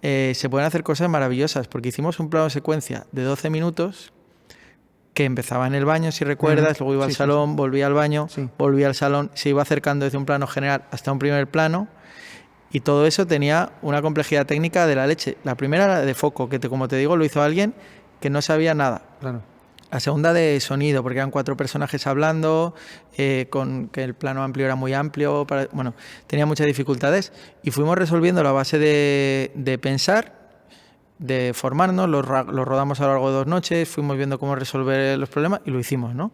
se pueden hacer cosas maravillosas, porque hicimos un plano secuencia de 12 minutos que empezaba en el baño, si recuerdas, luego iba al salón, volvía al baño, volvía al salón, se iba acercando desde un plano general hasta un primer plano, y todo eso tenía una complejidad técnica de la leche. La primera era de foco, que como te digo, lo hizo alguien que no sabía nada. Claro. La segunda de sonido, porque eran 4 personajes hablando, con que el plano amplio era muy amplio, bueno, tenía muchas dificultades, y fuimos resolviendo a base de pensar, de formarnos, lo rodamos a lo largo de 2 noches, fuimos viendo cómo resolver los problemas y lo hicimos, ¿no?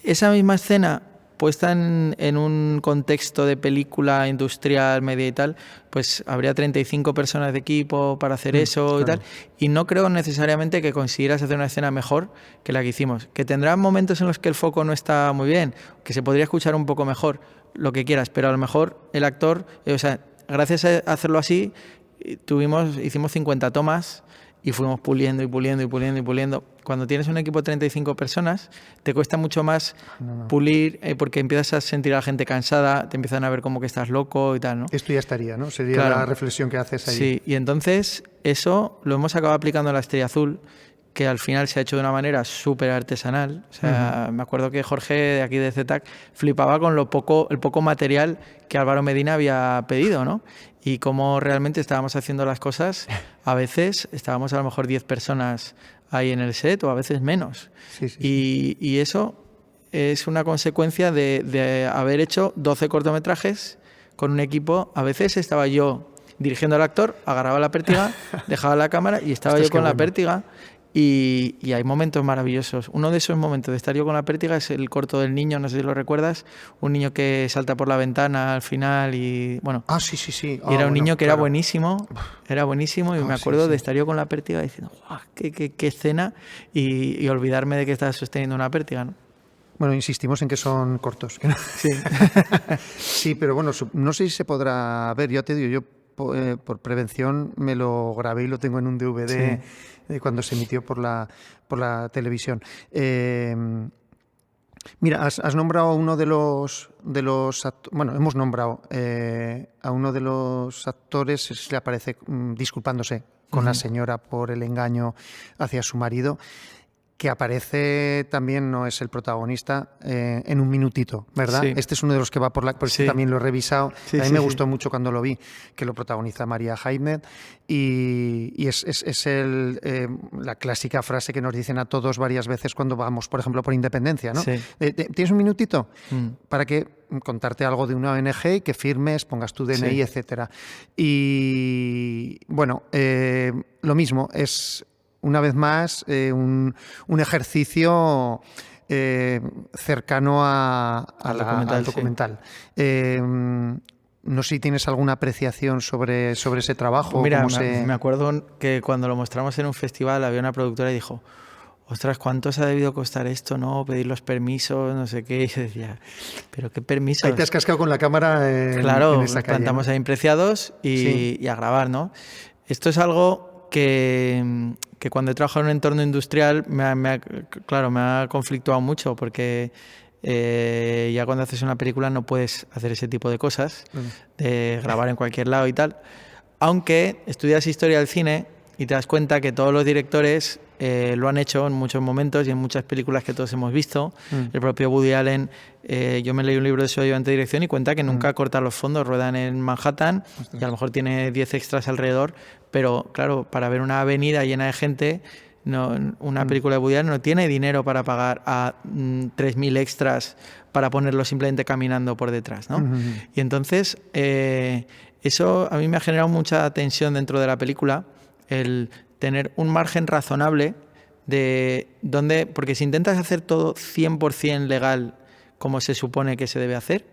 Esa misma escena, puesta en un contexto de película industrial, media y tal, pues habría 35 personas de equipo para hacer eso y tal, y no creo necesariamente que consiguieras hacer una escena mejor que la que hicimos, que tendrán momentos en los que el foco no está muy bien, que se podría escuchar un poco mejor, lo que quieras, pero a lo mejor el actor, o sea, gracias a hacerlo así, hicimos 50 tomas y fuimos puliendo y puliendo y puliendo y puliendo. Cuando tienes un equipo de 35 personas, te cuesta mucho más pulir, porque empiezas a sentir a la gente cansada, te empiezan a ver como que estás loco y tal, ¿no? Esto ya estaría, ¿no? Sería la reflexión que haces ahí. Sí, y entonces eso lo hemos acabado aplicando a La Estrella Azul, que al final se ha hecho de una manera súper artesanal. O sea, me acuerdo que Jorge, de aquí de ZETAC, flipaba con el poco material que Álvaro Medina había pedido, ¿no? Y cómo realmente estábamos haciendo las cosas. A veces estábamos a lo mejor 10 personas ahí en el set, o a veces menos. Y eso es una consecuencia de haber hecho 12 cortometrajes con un equipo. A veces estaba yo dirigiendo al actor, agarraba la pértiga, dejaba la cámara y estaba yo con la pértiga. Y hay momentos maravillosos. Uno de esos momentos de estar yo con la pértiga es el corto del niño, no sé si lo recuerdas, un niño que salta por la ventana al final y bueno. Sí. Y era un niño que era buenísimo y me acuerdo de estar yo con la pértiga diciendo, ¡guau! ¡Qué escena! Y olvidarme de que estaba sosteniendo una pértiga, ¿no? Bueno, insistimos en que son cortos. Sí. Sí, pero bueno, no sé si se podrá ver. Yo te digo, yo por prevención me lo grabé y lo tengo en un DVD cuando se emitió por la televisión. Mira, has nombrado a uno de los bueno, hemos nombrado a uno de los actores, se le aparece disculpándose con la señora por el engaño hacia su marido, que aparece también, no es el protagonista, en un minutito, ¿verdad? Sí. Este es uno de los que va por la... Pues sí. También lo he revisado. Sí, a mí me gustó mucho cuando lo vi, que lo protagoniza María Jaime, y es la clásica frase que nos dicen a todos varias veces cuando vamos, por ejemplo, por Independencia, ¿no? Sí. ¿Tienes un minutito? Para que contarte algo de una ONG y que firmes, pongas tu DNI, etcétera. Y bueno, lo mismo, es... Una vez más, un ejercicio cercano al documental. No sé si tienes alguna apreciación sobre ese trabajo. Mira, me acuerdo que cuando lo mostramos en un festival había una productora y dijo: ostras, ¿cuánto se ha debido costar esto, no? Pedir los permisos, no sé qué. Y yo decía, ¿pero qué permisos? Ahí te has cascado con la cámara claro, en esa nos calle, plantamos ahí en Preciados y a grabar, ¿no? Esto es algo que cuando he trabajado en un entorno industrial me ha conflictuado mucho, porque ya cuando haces una película no puedes hacer ese tipo de cosas, de grabar en cualquier lado y tal. Aunque estudias historia del cine y te das cuenta que todos los directores lo han hecho en muchos momentos y en muchas películas que todos hemos visto. El propio Woody Allen, yo me leí un libro de su ayudante de dirección y cuenta que nunca corta los fondos, ruedan en Manhattan y a lo mejor tiene 10 extras alrededor, pero claro, para ver una avenida llena de gente, una película de Woody Allen no tiene dinero para pagar a 3.000 extras para ponerlo simplemente caminando por detrás, ¿no? Y entonces eso a mí me ha generado mucha tensión dentro de la película, el tener un margen razonable de dónde, porque si intentas hacer todo 100% legal como se supone que se debe hacer,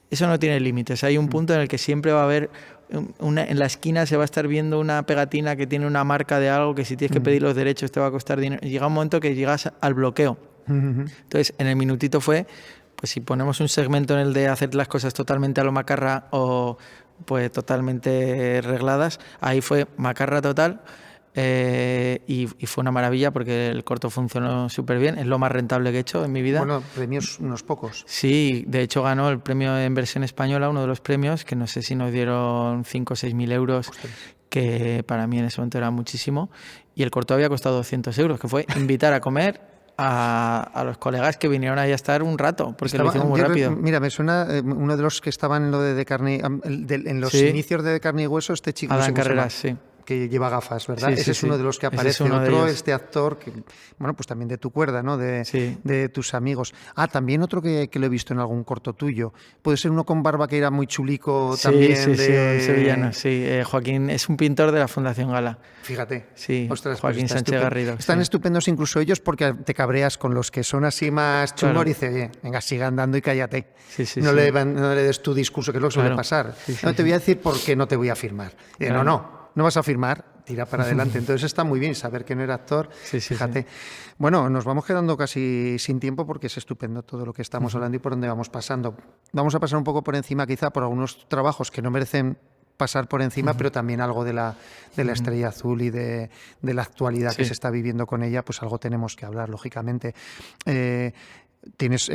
eso no tiene límites. Hay un punto en el que siempre va a haber en la esquina se va a estar viendo una pegatina que tiene una marca de algo que si tienes que pedir los derechos te va a costar dinero. Llega un momento que llegas al bloqueo. Entonces, en el minutito fue, pues si ponemos un segmento en el de hacer las cosas totalmente a lo macarra o pues totalmente regladas, ahí fue macarra total. Y fue una maravilla porque el corto funcionó súper bien. Es lo más rentable que he hecho en mi vida. Bueno, premios unos pocos. Sí, de hecho ganó el premio en versión española, uno de los premios, que no sé si nos dieron 5 o 6.000 euros, que para mí en ese momento era muchísimo. Y el corto había costado 200 euros, que fue invitar a comer a los colegas que vinieron ahí a estar un rato, porque lo hicimos muy rápido. Mira, me suena uno de los que estaban en lo de Carne, en los inicios de Carne y Hueso, este chico. Adán Carreras, sí. Que lleva gafas, ¿verdad? Sí, ese es uno de los que aparece. Otro, este actor, que, bueno, pues también de tu cuerda, ¿no? De tus amigos. También otro que lo he visto en algún corto tuyo. Puede ser uno con barba que era muy chulico también. Sí, sevillano, sí. Joaquín es un pintor de la Fundación Gala. Fíjate. Sí, ostras, Joaquín pues Sánchez Garrido. Están estupendos incluso ellos porque te cabreas con los que son así más chungos y dices, venga, siga andando y cállate. No le des tu discurso, que es lo que suele pasar. No te voy a decir por qué no te voy a firmar. No vas a firmar, tira para adelante. Entonces está muy bien saber que no era actor. Fíjate. Bueno, nos vamos quedando casi sin tiempo porque es estupendo todo lo que estamos hablando y por dónde vamos pasando. Vamos a pasar un poco por encima quizá por algunos trabajos que no merecen pasar por encima, pero también algo de la Estrella Azul y de la actualidad que se está viviendo con ella, pues algo tenemos que hablar, lógicamente. Tienes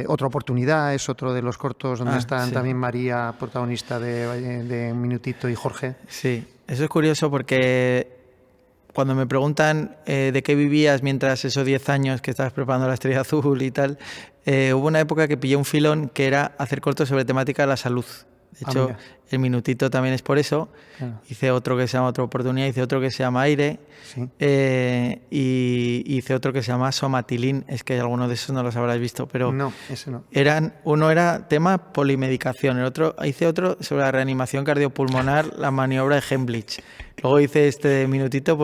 otra oportunidad, es otro de los cortos donde están también María, protagonista de Un Minutito, y Jorge. Sí, eso es curioso porque cuando me preguntan de qué vivías mientras esos 10 años que estabas preparando La Estrella Azul y tal, hubo una época que pillé un filón que era hacer cortos sobre temática de la salud. De hecho, El Minutito también es por eso. Hice otro que se llama Otra Oportunidad, hice otro que se llama Aire, y hice otro que se llama Somatilín. Es que alguno de esos no los habrás visto, pero no, ese no. Uno era tema polimedicación, hice otro sobre la reanimación cardiopulmonar, la maniobra de Hemlich. Luego hice este Minutito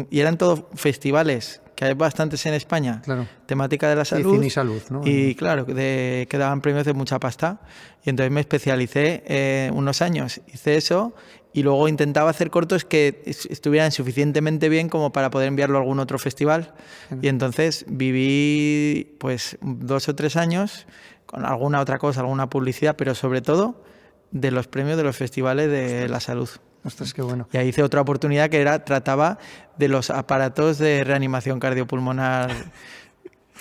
y eran todos festivales, que hay bastantes en España, temática de la salud. Y cine y salud, ¿no? Y claro, que daban premios de mucha pasta. Y entonces me especialicé unos años, hice eso y luego intentaba hacer cortos que estuvieran suficientemente bien como para poder enviarlo a algún otro festival. Y entonces viví pues 2 o 3 años con alguna otra cosa, alguna publicidad, pero sobre todo de los premios de los festivales de la salud. Ostras, qué bueno. Y ahí hice otra oportunidad que trataba de los aparatos de reanimación cardiopulmonar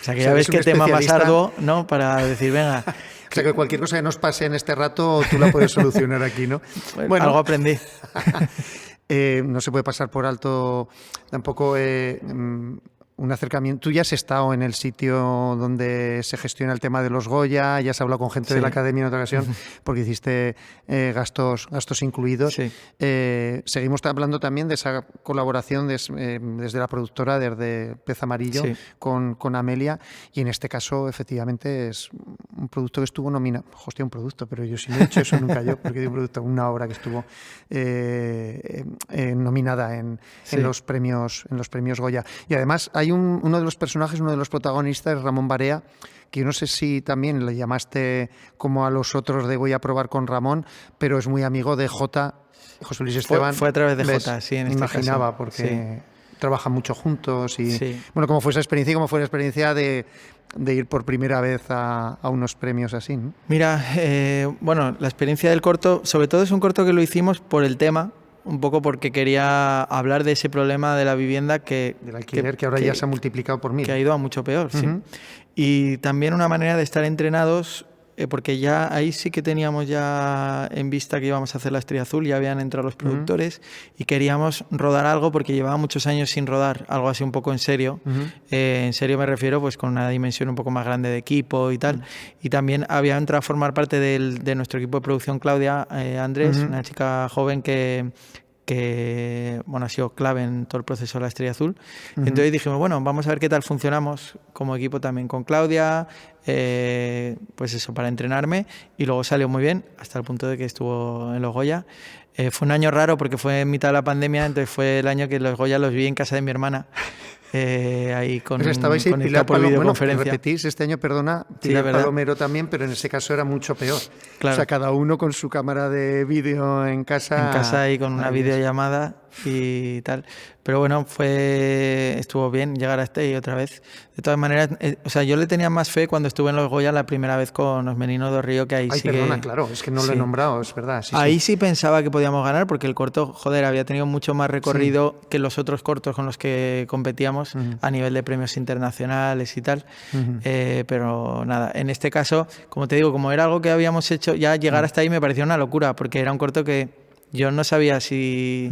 O sea, que ya ves qué tema más arduo, ¿no? Para decir, venga. O sea, que cualquier cosa que nos pase en este rato, tú la puedes solucionar aquí, ¿no? Bueno, algo aprendí. No se puede pasar por alto tampoco un acercamiento. Tú ya has estado en el sitio donde se gestiona el tema de los Goya, ya has hablado con gente de la Academia en otra ocasión, porque hiciste gastos incluidos. Sí. Seguimos hablando también de esa colaboración desde la productora, desde Pez Amarillo, con Amelia, y en este caso, efectivamente, es un producto que estuvo nominado. Hostia, un producto, pero yo sí no he hecho eso nunca yo, porque de un producto, una obra que estuvo nominada en los premios Goya. Y además hay uno de los personajes, uno de los protagonistas, Ramón Barea, que yo no sé si también le llamaste como a los otros de voy a probar con Ramón, pero es muy amigo de José Luis Esteban. Fue a través de Jota, sí, en este imaginaba, caso. Porque trabajan mucho juntos y bueno, ¿cómo fue esa experiencia y cómo fue la experiencia de ir por primera vez a unos premios así, ¿no? Mira, bueno, la experiencia del corto, sobre todo es un corto que lo hicimos por el tema, un poco porque quería hablar de ese problema de la vivienda del alquiler, que ahora ya se ha multiplicado por 1000. Que ha ido a mucho peor, sí. Y también una manera de estar entrenados, porque ya ahí sí que teníamos ya en vista que íbamos a hacer La Estrella Azul, ya habían entrado los productores y queríamos rodar algo porque llevaba muchos años sin rodar, algo así un poco en serio. En serio me refiero pues con una dimensión un poco más grande de equipo y tal. Y también había entrado a formar parte de nuestro equipo de producción Claudia Andrés, una chica joven que bueno, ha sido clave en todo el proceso de La Estrella Azul. Entonces dijimos, bueno, vamos a ver qué tal funcionamos como equipo también con Claudia, pues eso, para entrenarme, y luego salió muy bien, hasta el punto de que estuvo en los Goya. Fue un año raro porque fue en mitad de la pandemia, entonces fue el año que los Goya los vi en casa de mi hermana. Ahí con estabais ahí, Pilar por videoconferencia. Bueno, repetís este año, perdona, Pilar Palomero también, pero en ese caso era mucho peor. Claro. O sea, cada uno con su cámara de vídeo en casa. En casa y con una videollamada y tal. Pero bueno, estuvo bien llegar hasta ahí otra vez. De todas maneras, o sea, yo le tenía más fe cuando estuve en los Goya la primera vez con Los Meninos do Río, que ahí sí perdona, claro, es que no lo he nombrado, es verdad. Ahí sí pensaba que podíamos ganar, porque el corto, joder, había tenido mucho más recorrido que los otros cortos con los que competíamos a nivel de premios internacionales y tal. Pero nada, en este caso, como te digo, como era algo que habíamos hecho, ya llegar hasta ahí me pareció una locura, porque era un corto que yo no sabía si...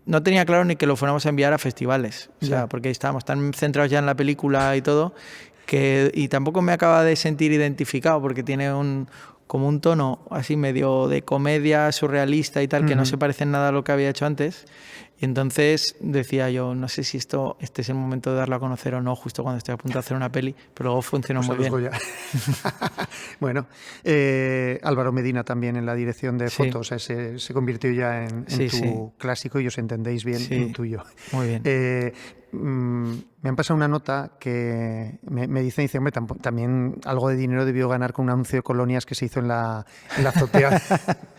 No tenía claro ni que lo fuéramos a enviar a festivales. O sea, porque estábamos tan centrados ya en la película y todo, y tampoco me acaba de sentir identificado, porque tiene como un tono así medio de comedia surrealista y tal, que no se parece en nada a lo que había hecho antes. Y entonces decía yo, no sé si este es el momento de darlo a conocer o no, justo cuando estoy a punto de hacer una peli, pero luego funcionó muy bien. Bueno, Álvaro Medina también en la dirección de fotos, se convirtió ya en tu clásico, y os entendéis bien en tuyo. Muy bien. Me han pasado una nota que me dice, hombre, también algo de dinero debió ganar con un anuncio de colonias que se hizo en la azotea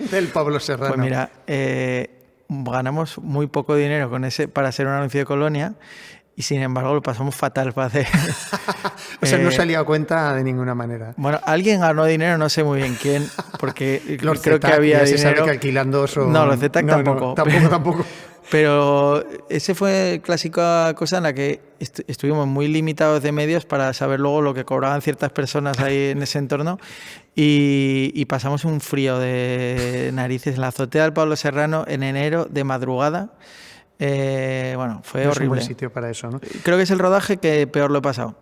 del Pablo Serrano. Pues mira, ganamos muy poco dinero para hacer un anuncio de colonia, y sin embargo lo pasamos fatal para hacer. O sea, no salía a cuenta de ninguna manera. Bueno, alguien ganó dinero, no sé muy bien quién, porque los creo Zetac, que había ya dinero. Se sabe que alquilando son... No, los Zetac tampoco. No, tampoco. Pero ese fue clásica cosa en la que estuvimos muy limitados de medios para saber luego lo que cobraban ciertas personas ahí en ese entorno, y pasamos un frío de narices en la azotea del Pablo Serrano en enero de madrugada. Bueno, fue horrible. Es un buen sitio para eso, ¿no? Creo que es el rodaje que peor lo he pasado.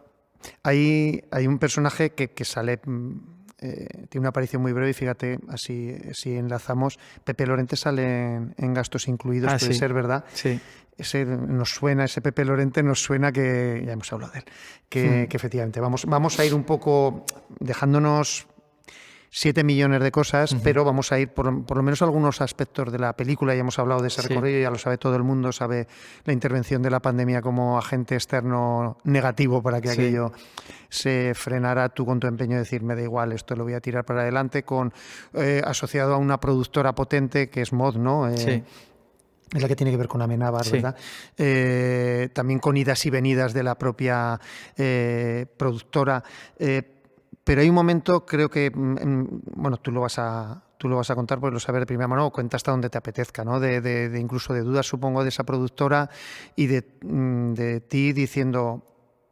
Hay un personaje que sale... tiene una aparición muy breve, y fíjate, así enlazamos. Pepe Lorente sale en gastos incluidos, puede ser, ¿verdad? Sí. Ese Pepe Lorente nos suena, que ya hemos hablado de él, que efectivamente vamos a ir un poco dejándonos 7 millones de cosas, pero vamos a ir por lo menos algunos aspectos de la película. Ya hemos hablado de ese recorrido, ya lo sabe todo el mundo, sabe la intervención de la pandemia como agente externo negativo para que aquello se frenara. Tú, con tu empeño de decir, me da igual, esto lo voy a tirar para adelante, asociado a una productora potente que es Mod, ¿no? Es la que tiene que ver con Amenábar, ¿verdad? También con idas y venidas de la propia productora. Pero hay un momento, creo que, bueno, tú lo vas a contar porque lo sabes de primera mano, o cuenta hasta donde te apetezca, ¿no? De incluso de dudas, supongo, de esa productora y de ti diciendo,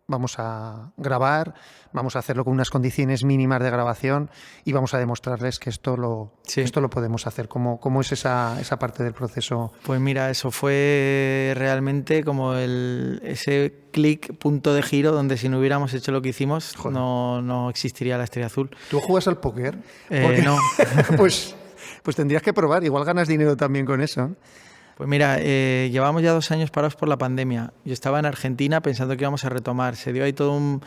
vamos a grabar, vamos a hacerlo con unas condiciones mínimas de grabación y vamos a demostrarles que esto lo podemos hacer. ¿Cómo es esa parte del proceso? Pues mira, eso fue realmente como ese clic, punto de giro, donde si no hubiéramos hecho lo que hicimos, no existiría La Estrella Azul. ¿Tú juegas al póker? No. pues tendrías que probar, igual ganas dinero también con eso. Pues mira, llevamos ya 2 años parados por la pandemia. Yo estaba en Argentina pensando que íbamos a retomar. Se dio ahí todo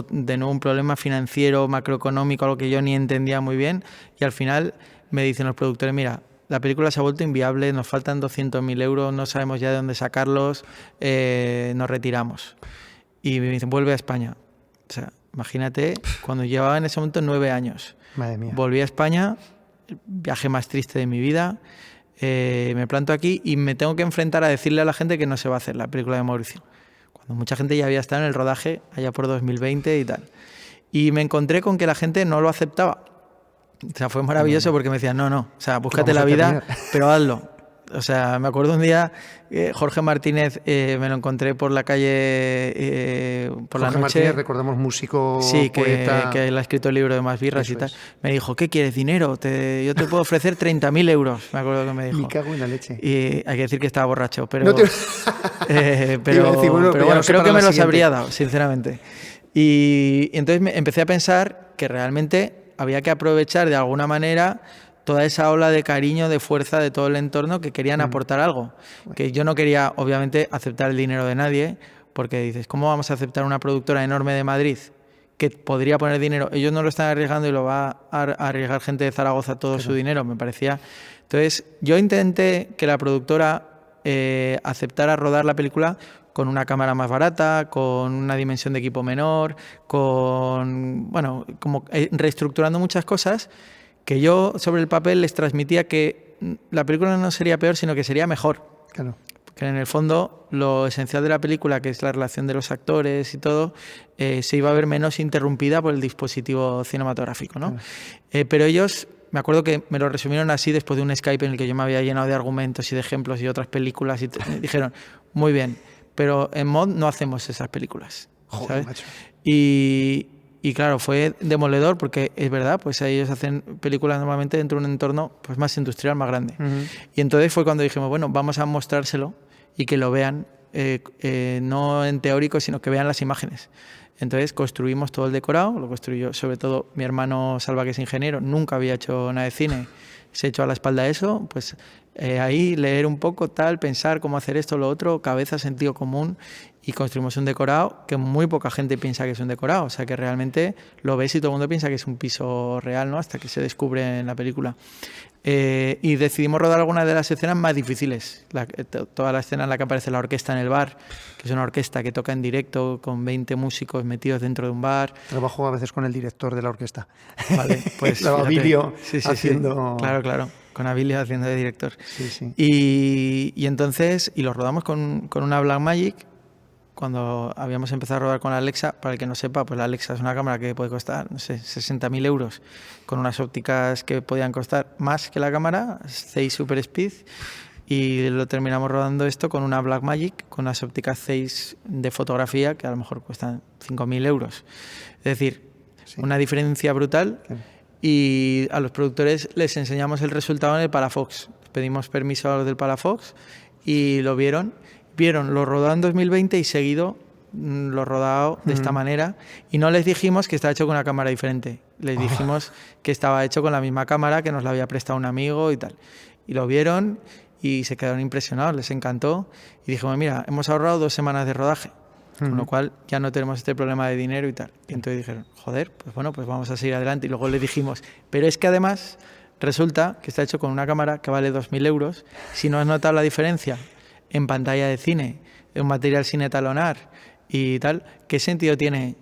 de nuevo un problema financiero, macroeconómico, algo que yo ni entendía muy bien. Y al final me dicen los productores, mira, la película se ha vuelto inviable, nos faltan 200.000 euros, no sabemos ya de dónde sacarlos, nos retiramos. Y me dicen, vuelve a España. O sea, imagínate, cuando llevaba en ese momento 9 años. Madre mía. Volví a España, el viaje más triste de mi vida. Me planto aquí y me tengo que enfrentar a decirle a la gente que no se va a hacer la película de Mauricio, cuando mucha gente ya había estado en el rodaje allá por 2020 y tal. Y me encontré con que la gente no lo aceptaba. O sea, fue maravilloso porque me decían, no, o sea, búscate la vida, pero hazlo. O sea, me acuerdo un día, Jorge Martínez, me lo encontré por la calle por Jorge la noche. Martínez, recordamos, músico, sí, poeta. Que él ha escrito el libro de Más Birras y tal. Es. Me dijo, ¿qué quieres? ¿Dinero? Yo te puedo ofrecer 30.000 euros, me acuerdo que me dijo. Me cago en la leche. Y hay que decir que estaba borracho, pero, no te... pero bueno, creo que me los habría dado, sinceramente. Y entonces empecé a pensar que realmente había que aprovechar de alguna manera toda esa ola de cariño, de fuerza de todo el entorno que querían aportar algo. Que yo no quería, obviamente, aceptar el dinero de nadie, porque dices, ¿cómo vamos a aceptar una productora enorme de Madrid que podría poner dinero? Ellos no lo están arriesgando y lo va a arriesgar gente de Zaragoza todo su dinero, me parecía. Entonces, yo intenté que la productora aceptara rodar la película con una cámara más barata, con una dimensión de equipo menor, como reestructurando muchas cosas que yo sobre el papel les transmitía que la película no sería peor, sino que sería mejor. Claro. Que en el fondo lo esencial de la película, que es la relación de los actores y todo, se iba a ver menos interrumpida por el dispositivo cinematográfico, ¿no? Claro. Pero ellos, me acuerdo que me lo resumieron así después de un Skype en el que yo me había llenado de argumentos y de ejemplos y otras películas y dijeron, muy bien, pero en MOD no hacemos esas películas. Joder, ¿sabes? Macho. Y claro, fue demoledor porque es verdad, pues ellos hacen películas normalmente dentro de un entorno pues más industrial, más grande. Y entonces fue cuando dijimos, bueno, vamos a mostrárselo y que lo vean, no en teórico, sino que vean las imágenes. Entonces construimos todo el decorado, lo construyó sobre todo mi hermano Salva, que es ingeniero, nunca había hecho nada de cine, se echó a la espalda eso, pues ahí leer un poco, tal, pensar cómo hacer esto, lo otro, cabeza, sentido común, y construimos un decorado que muy poca gente piensa que es un decorado, o sea que realmente lo ves y todo el mundo piensa que es un piso real, ¿no? Hasta que se descubre en la película. Y decidimos rodar algunas de las escenas más difíciles. Toda la escena en la que aparece la orquesta en el bar, que es una orquesta que toca en directo con 20 músicos metidos dentro de un bar. Trabajo a veces con el director de la orquesta. Vale, pues Abilio sí, haciendo... Sí. Claro, con Abilio haciendo de director. Sí. Y entonces, lo rodamos con una Blackmagic. Cuando habíamos empezado a rodar con la Alexa, para el que no sepa, pues la Alexa es una cámara que puede costar, no sé, 60.000 euros, con unas ópticas que podían costar más que la cámara, Zeiss Super Speed, y lo terminamos rodando esto con una Blackmagic, con unas ópticas Zeiss de fotografía, que a lo mejor cuestan 5.000 euros. Es decir, una diferencia brutal, y a los productores les enseñamos el resultado en el Palafox. Pedimos permiso a los del Palafox y lo vieron lo rodado en 2020 y seguido lo rodado de esta manera, y no les dijimos que estaba hecho con una cámara diferente, les dijimos que estaba hecho con la misma cámara, que nos la había prestado un amigo y tal, y lo vieron y se quedaron impresionados, les encantó, y dijimos, mira, hemos ahorrado 2 semanas de rodaje, con lo cual ya no tenemos este problema de dinero y tal. Y entonces dijeron, joder, pues bueno, pues vamos a seguir adelante. Y luego les dijimos, pero es que además resulta que está hecho con una cámara que vale 2.000 euros, si no has notado la diferencia en pantalla de cine, en un material sin etalonar y tal, ¿qué sentido tiene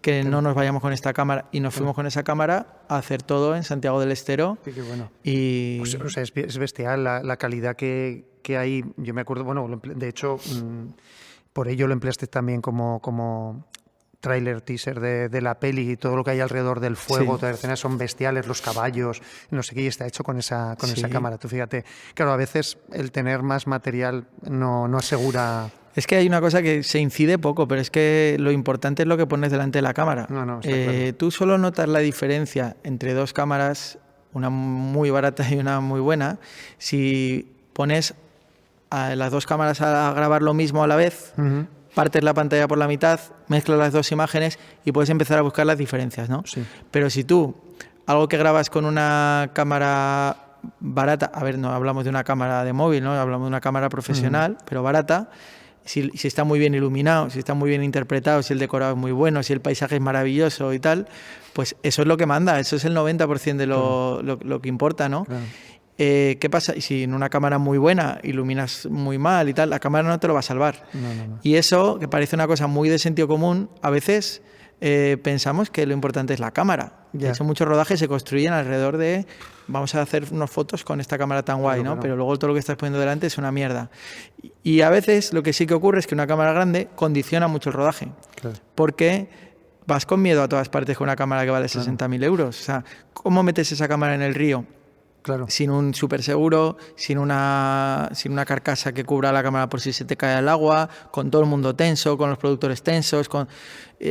que no nos vayamos con esta cámara? Y nos fuimos con esa cámara a hacer todo en Santiago del Estero. Sí, qué bueno. Y... O sea, es bestial la calidad que hay. Yo me acuerdo, bueno, de hecho, por ello lo empleaste también como tráiler, teaser de la peli y todo lo que hay alrededor del fuego, Sí. todas las escenas son bestiales, los caballos, no sé qué, y está hecho con esa Sí. cámara. Tú fíjate, claro, a veces el tener más material no asegura... Es que hay una cosa que se incide poco, pero es que lo importante es lo que pones delante de la cámara. No, está claro. Tú solo notas la diferencia entre dos cámaras, una muy barata y una muy buena, si pones a las dos cámaras a grabar lo mismo a la vez, partes la pantalla por la mitad, mezclas las dos imágenes y puedes empezar a buscar las diferencias, ¿no? Sí. Pero si tú, algo que grabas con una cámara barata, a ver, no hablamos de una cámara de móvil, ¿no? Hablamos de una cámara profesional, pero barata, si está muy bien iluminado, si está muy bien interpretado, si el decorado es muy bueno, si el paisaje es maravilloso y tal, pues eso es lo que manda, eso es el 90% de lo que importa, ¿no? Claro. ¿Qué pasa? Y si en una cámara muy buena iluminas muy mal y tal, la cámara no te lo va a salvar. No. Y eso, que parece una cosa muy de sentido común, a veces pensamos que lo importante es la cámara. De hecho, muchos rodajes se construyen alrededor de vamos a hacer unas fotos con esta cámara tan guay, ¿no? Pero luego todo lo que estás poniendo delante es una mierda. Y a veces lo que sí que ocurre es que una cámara grande condiciona mucho el rodaje. Claro. Porque vas con miedo a todas partes con una cámara que vale 60.000 euros. O sea, ¿cómo metes esa cámara en el río? Claro. Sin un super seguro, sin una carcasa que cubra la cámara por si se te cae el agua, con todo el mundo tenso, con los productores tensos.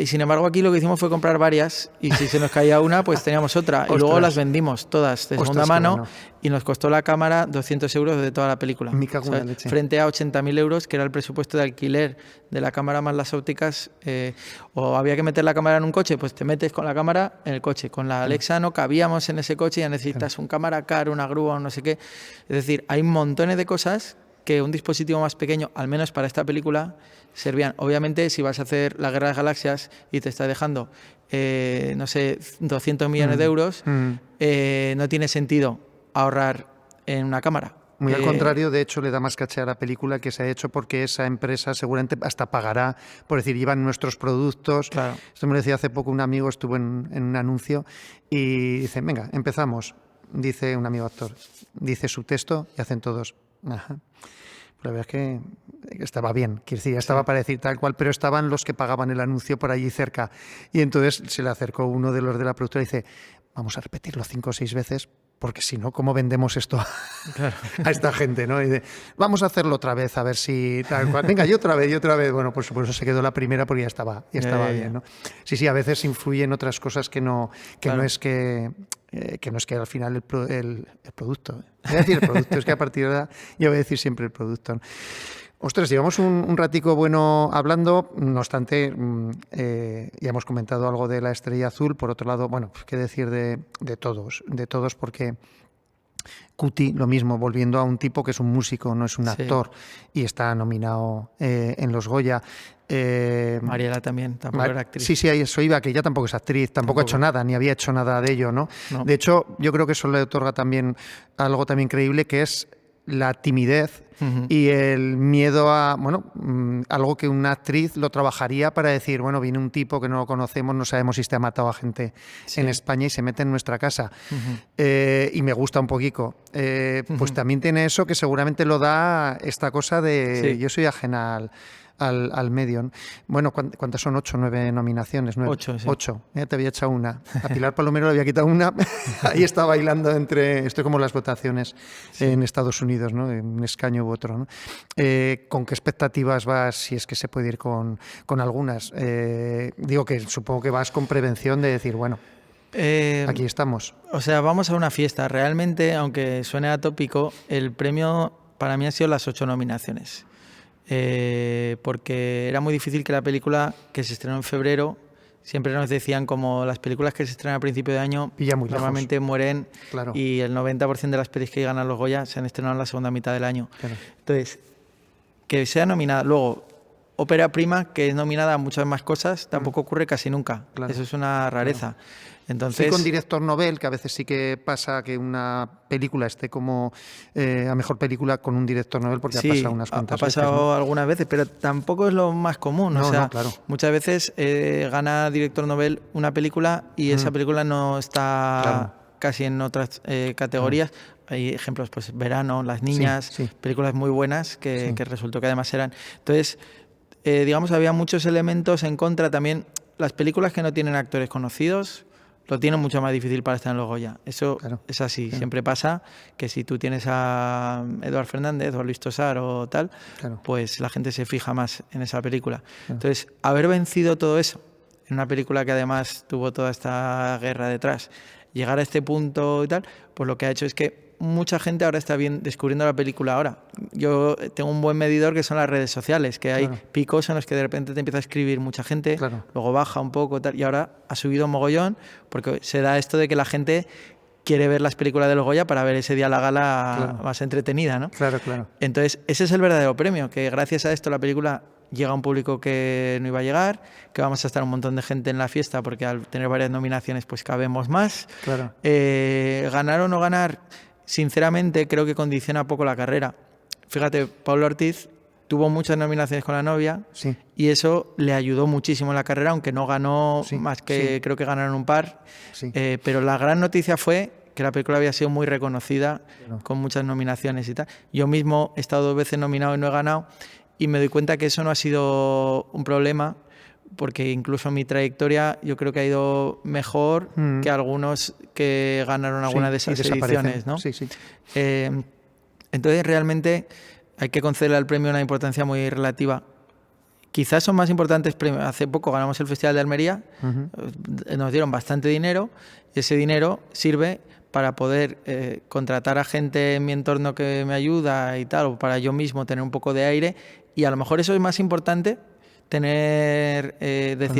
Sin embargo, aquí lo que hicimos fue comprar varias y si se nos caía una, pues teníamos otra. Y luego las vendimos todas de segunda mano y nos costó la cámara 200 euros de toda la película. Me cago en la leche. Frente a 80.000 euros, que era el presupuesto de alquiler de la cámara más las ópticas. O había que meter la cámara en un coche, pues te metes con la cámara en el coche. Con la Alexa no cabíamos en ese coche, ya necesitas un cámara car, una grúa, no sé qué. Es decir, hay montones de cosas que un dispositivo más pequeño, al menos para esta película, servían. Obviamente, si vas a hacer la Guerra de las Galaxias y te está dejando, no sé, 200 millones de euros, no tiene sentido ahorrar en una cámara. Muy al contrario, de hecho, le da más caché a la película que se ha hecho porque esa empresa seguramente hasta pagará por decir, llevan nuestros productos. Claro. Esto me lo decía hace poco un amigo, estuvo en un anuncio y dice, venga, empezamos. Dice un amigo actor, dice su texto y hacen todos, ajá. La verdad es que estaba bien, quiero decir, estaba para decir tal cual, pero estaban los que pagaban el anuncio por allí cerca. Y entonces se le acercó uno de los de la productora y dice, vamos a repetirlo 5 o 6 veces, porque si no, ¿cómo vendemos esto a esta gente? ¿No? Y dice, vamos a hacerlo otra vez, a ver si tal cual. Venga, y otra vez. Bueno, por supuesto se quedó la primera porque ya estaba bien, ¿no? Sí, a veces influyen otras cosas que no es que al final el producto. Voy a decir el producto, es que a partir de ahora yo voy a decir siempre el producto, ¿no? Ostras, llevamos un ratico bueno hablando, no obstante, ya hemos comentado algo de La Estrella Azul. Por otro lado, bueno, qué decir de todos, porque Cuti, lo mismo, volviendo a un tipo que es un músico, no es un actor, y está nominado en los Goya. Mariela también, tampoco era actriz. Sí, eso iba, que ella tampoco es actriz, tampoco ha hecho nada, ni había hecho nada de ello, ¿no? De hecho, yo creo que eso le otorga también algo también creíble, que es la timidez y el miedo a, bueno, algo que una actriz lo trabajaría para decir, bueno, viene un tipo que no lo conocemos, no sabemos si te ha matado a gente en España y se mete en nuestra casa. Y me gusta un poquito. Pues también tiene eso que seguramente lo da esta cosa de yo soy ajena al medio, ¿no? Bueno, ¿cuántas son? 8 o 9 nominaciones. 9. 8, sí. 8. Ya te había echado una. A Pilar Palomero le había quitado una. Ahí está bailando estoy como las votaciones en Estados Unidos, ¿no? Un escaño u otro, ¿no? ¿Con qué expectativas vas, si es que se puede ir con algunas? Digo que supongo que vas con prevención de decir, bueno, aquí estamos. O sea, vamos a una fiesta. Realmente, aunque suene atópico, el premio para mí ha sido las 8 nominaciones. Porque era muy difícil que la película que se estrenó en febrero, siempre nos decían como las películas que se estrenan a principio de año normalmente mueren, claro. Y el 90% de las pelis que ganan los Goya se han estrenado en la segunda mitad del año. Claro. Entonces, que sea nominada. Luego, ópera prima, que es nominada a muchas más cosas, tampoco ocurre casi nunca. Claro. Eso es una rareza. Claro. Entonces, sí, con director Nobel, que a veces sí que pasa que una película esté como a mejor película con un director Nobel, porque sí, ha pasado unas cuantas veces. Ha pasado veces, ¿no? Algunas veces, pero tampoco es lo más común. No, o sea, no, claro. Muchas veces gana director Nobel una película y esa película no está casi en otras categorías. Hay ejemplos, pues Verano, Las Niñas, películas muy buenas que resultó que además eran. Entonces, digamos, había muchos elementos en contra también. las películas que no tienen actores conocidos lo tienen mucho más difícil para estar en los Goya. Eso es así. Siempre pasa que si tú tienes a Eduard Fernández o a Luis Tosar o tal, pues la gente se fija más en esa película. Entonces, haber vencido todo eso en una película que además tuvo toda esta guerra detrás, llegar a este punto y tal, pues lo que ha hecho es que mucha gente ahora está bien descubriendo la película ahora. Yo tengo un buen medidor que son las redes sociales, que hay picos en los que de repente te empieza a escribir mucha gente, luego baja un poco tal, y ahora ha subido un mogollón porque se da esto de que la gente quiere ver las películas de los Goya para ver ese día la gala más entretenida, ¿no? Claro. Entonces, ese es el verdadero premio, que gracias a esto la película llega a un público que no iba a llegar, que vamos a estar un montón de gente en la fiesta porque al tener varias nominaciones pues cabemos más. Ganar o no ganar, sinceramente creo que condiciona poco la carrera. Fíjate, Pablo Ortiz tuvo muchas nominaciones con La novia y eso le ayudó muchísimo en la carrera, aunque no ganó más que creo que ganaron un par. Pero la gran noticia fue que la película había sido muy reconocida con muchas nominaciones y tal. Yo mismo he estado 2 veces nominado y no he ganado, y me doy cuenta que eso no ha sido un problema, porque incluso mi trayectoria yo creo que ha ido mejor que algunos que ganaron alguna de esas ediciones, ¿no? Entonces realmente hay que concederle al premio una importancia muy relativa. Quizás son más importantes premios. Hace poco ganamos el Festival de Almería, nos dieron bastante dinero, y ese dinero sirve para poder contratar a gente en mi entorno que me ayuda y tal, o para yo mismo tener un poco de aire, y a lo mejor eso es más importante, tener,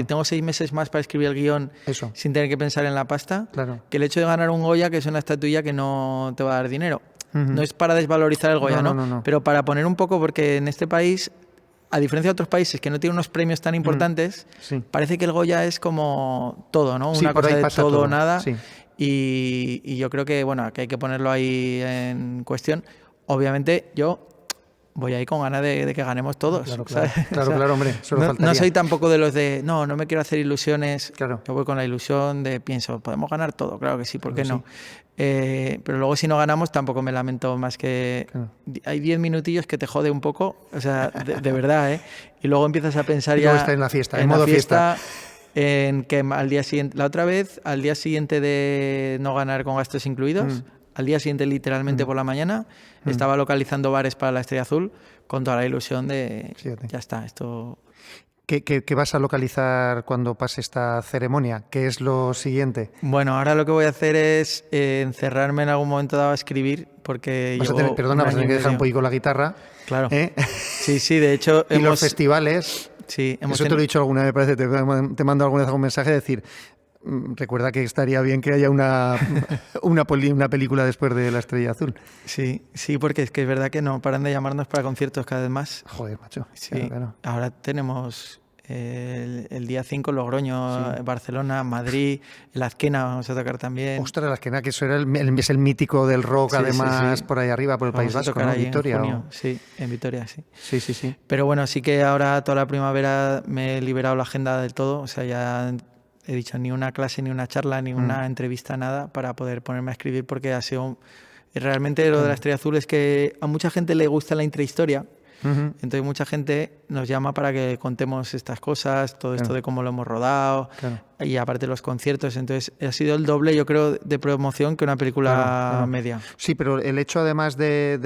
tengo 6 meses más para escribir el guión sin tener que pensar en la pasta, que el hecho de ganar un Goya, que es una estatuilla que no te va a dar dinero. No es para desvalorizar el Goya, ¿no? Pero para poner un poco, porque en este país, a diferencia de otros países que no tienen unos premios tan importantes, parece que el Goya es como todo, ¿no? Una cosa de todo o nada. Y yo creo que, bueno, que hay que ponerlo ahí en cuestión. Obviamente, yo voy ahí con ganas de que ganemos todos. Claro, hombre. No soy tampoco de los de, no me quiero hacer ilusiones. Yo voy con la ilusión de, pienso, podemos ganar todo, claro que sí, ¿por qué no? Pero luego si no ganamos tampoco me lamento más que... Hay 10 minutillos que te jode un poco, o sea, de verdad, ¿eh? Y luego empiezas a pensar ya... Está en la fiesta, en modo fiesta. En que al día siguiente, la otra vez, al día siguiente de no ganar con gastos incluidos, al día siguiente literalmente por la mañana, estaba localizando bares para la Estrella Azul con toda la ilusión de ya está, esto... ¿Qué vas a localizar cuando pase esta ceremonia? ¿Qué es lo siguiente? Bueno, ahora lo que voy a hacer es encerrarme en algún momento dado a escribir, porque vas a tener que dejar un poquito la guitarra. Claro. Sí, de hecho... Y los festivales... Sí, eso te lo he dicho alguna vez, me parece, te mando alguna vez algún mensaje de decir, recuerda que estaría bien que haya una película después de La Estrella Azul. Sí, porque es que es verdad que no paran de llamarnos para conciertos cada vez más. Joder, macho. Sí, claro. Ahora tenemos el día 5 Logroño, Barcelona, Madrid, el Azquena vamos a tocar también. Ostras, el Azquena, que eso era es el mítico del rock, además, por ahí arriba, por el País Vasco, ¿no? Vitoria. En junio. Sí, en Vitoria, sí. Sí. Pero bueno, sí que ahora toda la primavera me he liberado la agenda del todo, o sea, ya he dicho ni una clase, ni una charla, ni una entrevista, nada, para poder ponerme a escribir, porque ha sido... Realmente lo de La Estrella Azul es que a mucha gente le gusta la intrahistoria. Entonces mucha gente nos llama para que contemos estas cosas, todo esto de cómo lo hemos rodado, y aparte los conciertos. Entonces ha sido el doble, yo creo, de promoción que una película media. Sí, pero el hecho además de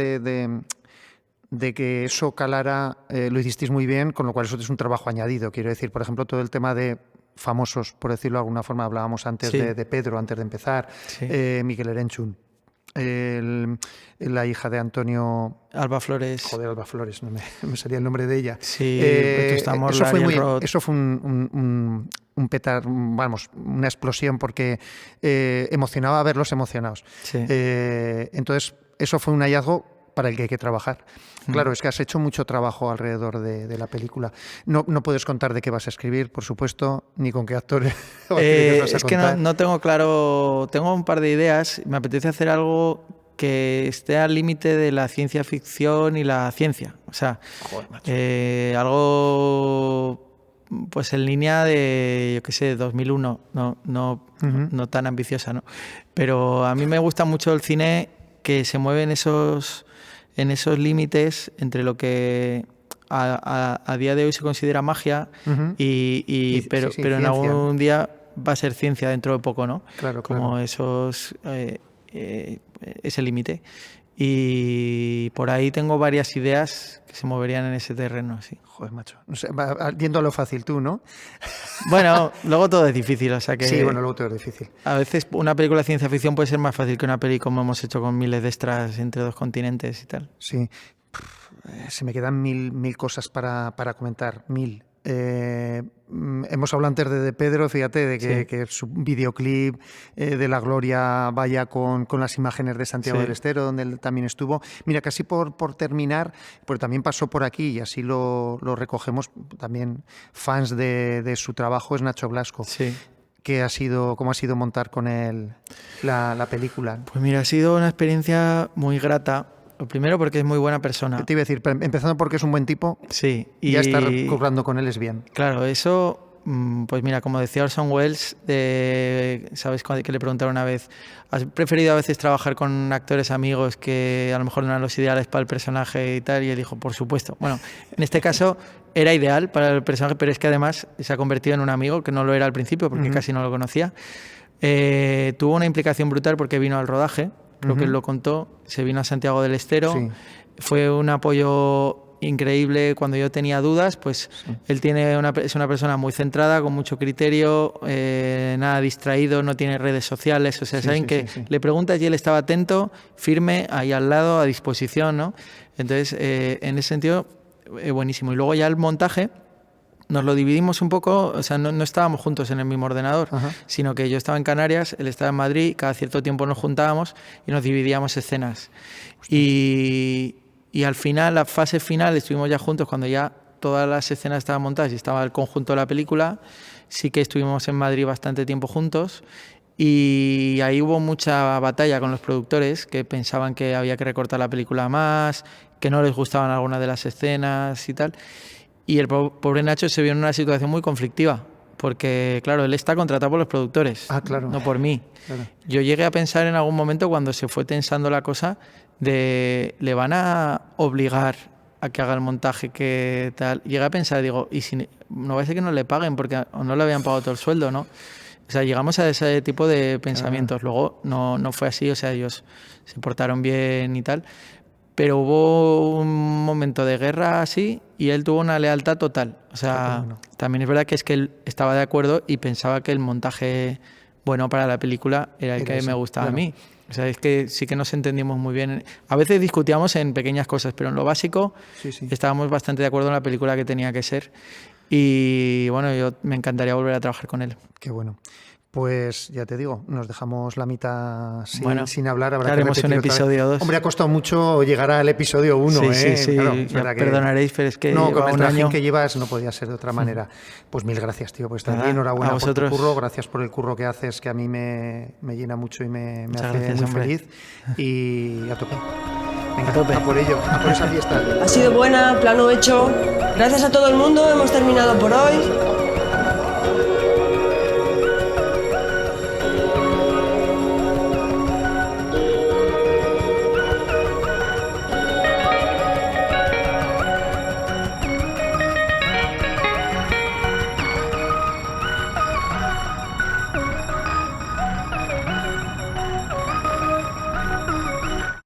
que eso calara, lo hicisteis muy bien, con lo cual eso es un trabajo añadido. Quiero decir, por ejemplo, todo el tema de famosos, por decirlo de alguna forma, hablábamos antes de Pedro, antes de empezar, Mikel Erenchun. La hija de Antonio... Alba Flores. Joder, Alba Flores, no me salía el nombre de ella. Sí, eso fue un petar, vamos, una explosión, porque emocionaba verlos emocionados. Entonces, eso fue un hallazgo para el que hay que trabajar. Claro, es que has hecho mucho trabajo alrededor de la película. No puedes contar de qué vas a escribir, por supuesto, ni con qué actores vas a contar. Que no tengo claro, tengo un par de ideas. Me apetece hacer algo que esté al límite de la ciencia ficción y la ciencia. O sea, algo pues en línea de, yo qué sé, 2001, no tan ambiciosa, ¿no? Pero a mí me gusta mucho el cine que se mueve en esos límites entre lo que a día de hoy se considera magia, pero en algún día va a ser ciencia dentro de poco, ¿no? Claro, como esos ese límite. Y por ahí tengo varias ideas que se moverían en ese terreno, sí. Joder, macho. No sé, yendo a lo fácil tú, ¿no? Bueno, luego todo es difícil, o sea que... Sí, bueno, luego todo es difícil. A veces una película de ciencia ficción puede ser más fácil que una peli como hemos hecho con miles de extras entre 2 continentes y tal. Sí. Se me quedan mil cosas para comentar, 1000. Hemos hablado antes de Pedro, fíjate, de que su videoclip de La Gloria vaya con las imágenes de Santiago del Estero, donde él también estuvo. Mira, casi por terminar, porque también pasó por aquí y así lo recogemos, también fans de su trabajo, es Nacho Blasco. Sí. ¿Cómo ha sido montar con él la película? Pues mira, ha sido una experiencia muy grata. Lo primero porque es muy buena persona. Te iba a decir, empezando porque es un buen tipo. Sí. Y ya estar currando con él es bien. Claro, eso, pues mira, como decía Orson Welles, ¿sabes que le preguntaron una vez? ¿Has preferido a veces trabajar con actores amigos que a lo mejor no eran los ideales para el personaje y tal? Y él dijo, por supuesto. Bueno, en este caso era ideal para el personaje, pero es que además se ha convertido en un amigo, que no lo era al principio porque casi no lo conocía. Tuvo una implicación brutal porque vino al rodaje. Creo que él lo contó, se vino a Santiago del Estero, fue un apoyo increíble cuando yo tenía dudas, pues él es una persona muy centrada, con mucho criterio, nada distraído, no tiene redes sociales, o sea, saben que le preguntas y él estaba atento, firme, ahí al lado, a disposición, ¿no? Entonces, en ese sentido, buenísimo. Y luego ya el montaje, nos lo dividimos un poco, o sea, no estábamos juntos en el mismo ordenador, sino que yo estaba en Canarias, él estaba en Madrid, cada cierto tiempo nos juntábamos y nos dividíamos escenas. Y al final, la fase final, estuvimos ya juntos cuando ya todas las escenas estaban montadas y estaba el conjunto de la película. Sí que estuvimos en Madrid bastante tiempo juntos y ahí hubo mucha batalla con los productores que pensaban que había que recortar la película más, que no les gustaban algunas de las escenas y tal. Y el pobre Nacho se vio en una situación muy conflictiva, porque, claro, él está contratado por los productores, no por mí. Claro. Yo llegué a pensar en algún momento, cuando se fue tensando la cosa, le van a obligar a que haga el montaje, que tal. Llegué a pensar, digo, y si no va a ser que no le paguen, porque no le habían pagado todo el sueldo, ¿no? O sea, llegamos a ese tipo de pensamientos. Luego no fue así, o sea, ellos se portaron bien y tal. Pero hubo un momento de guerra así y él tuvo una lealtad total. O sea, también es verdad que él estaba de acuerdo y pensaba que el montaje bueno para la película era el que me gustaba a mí. O sea, es que sí que nos entendimos muy bien. A veces discutíamos en pequeñas cosas, pero en lo básico estábamos bastante de acuerdo en la película que tenía que ser. Y bueno, me encantaría volver a trabajar con él. Qué bueno. Pues ya te digo, nos dejamos la mitad sin hablar. Habrá haremos que un episodio 2. Hombre, ha costado mucho llegar al episodio 1. Sí, claro, perdonaréis, pero es que no, con el trajín año que llevas no podía ser de otra manera. Pues mil gracias, tío, por estar aquí. Enhorabuena por tu curro. Gracias por el curro que haces, que a mí me llena mucho y me hace muy feliz. Y a tope. Venga, a por ello, a por esa fiesta. Ha sido buena, plano hecho. Gracias a todo el mundo, hemos terminado por hoy.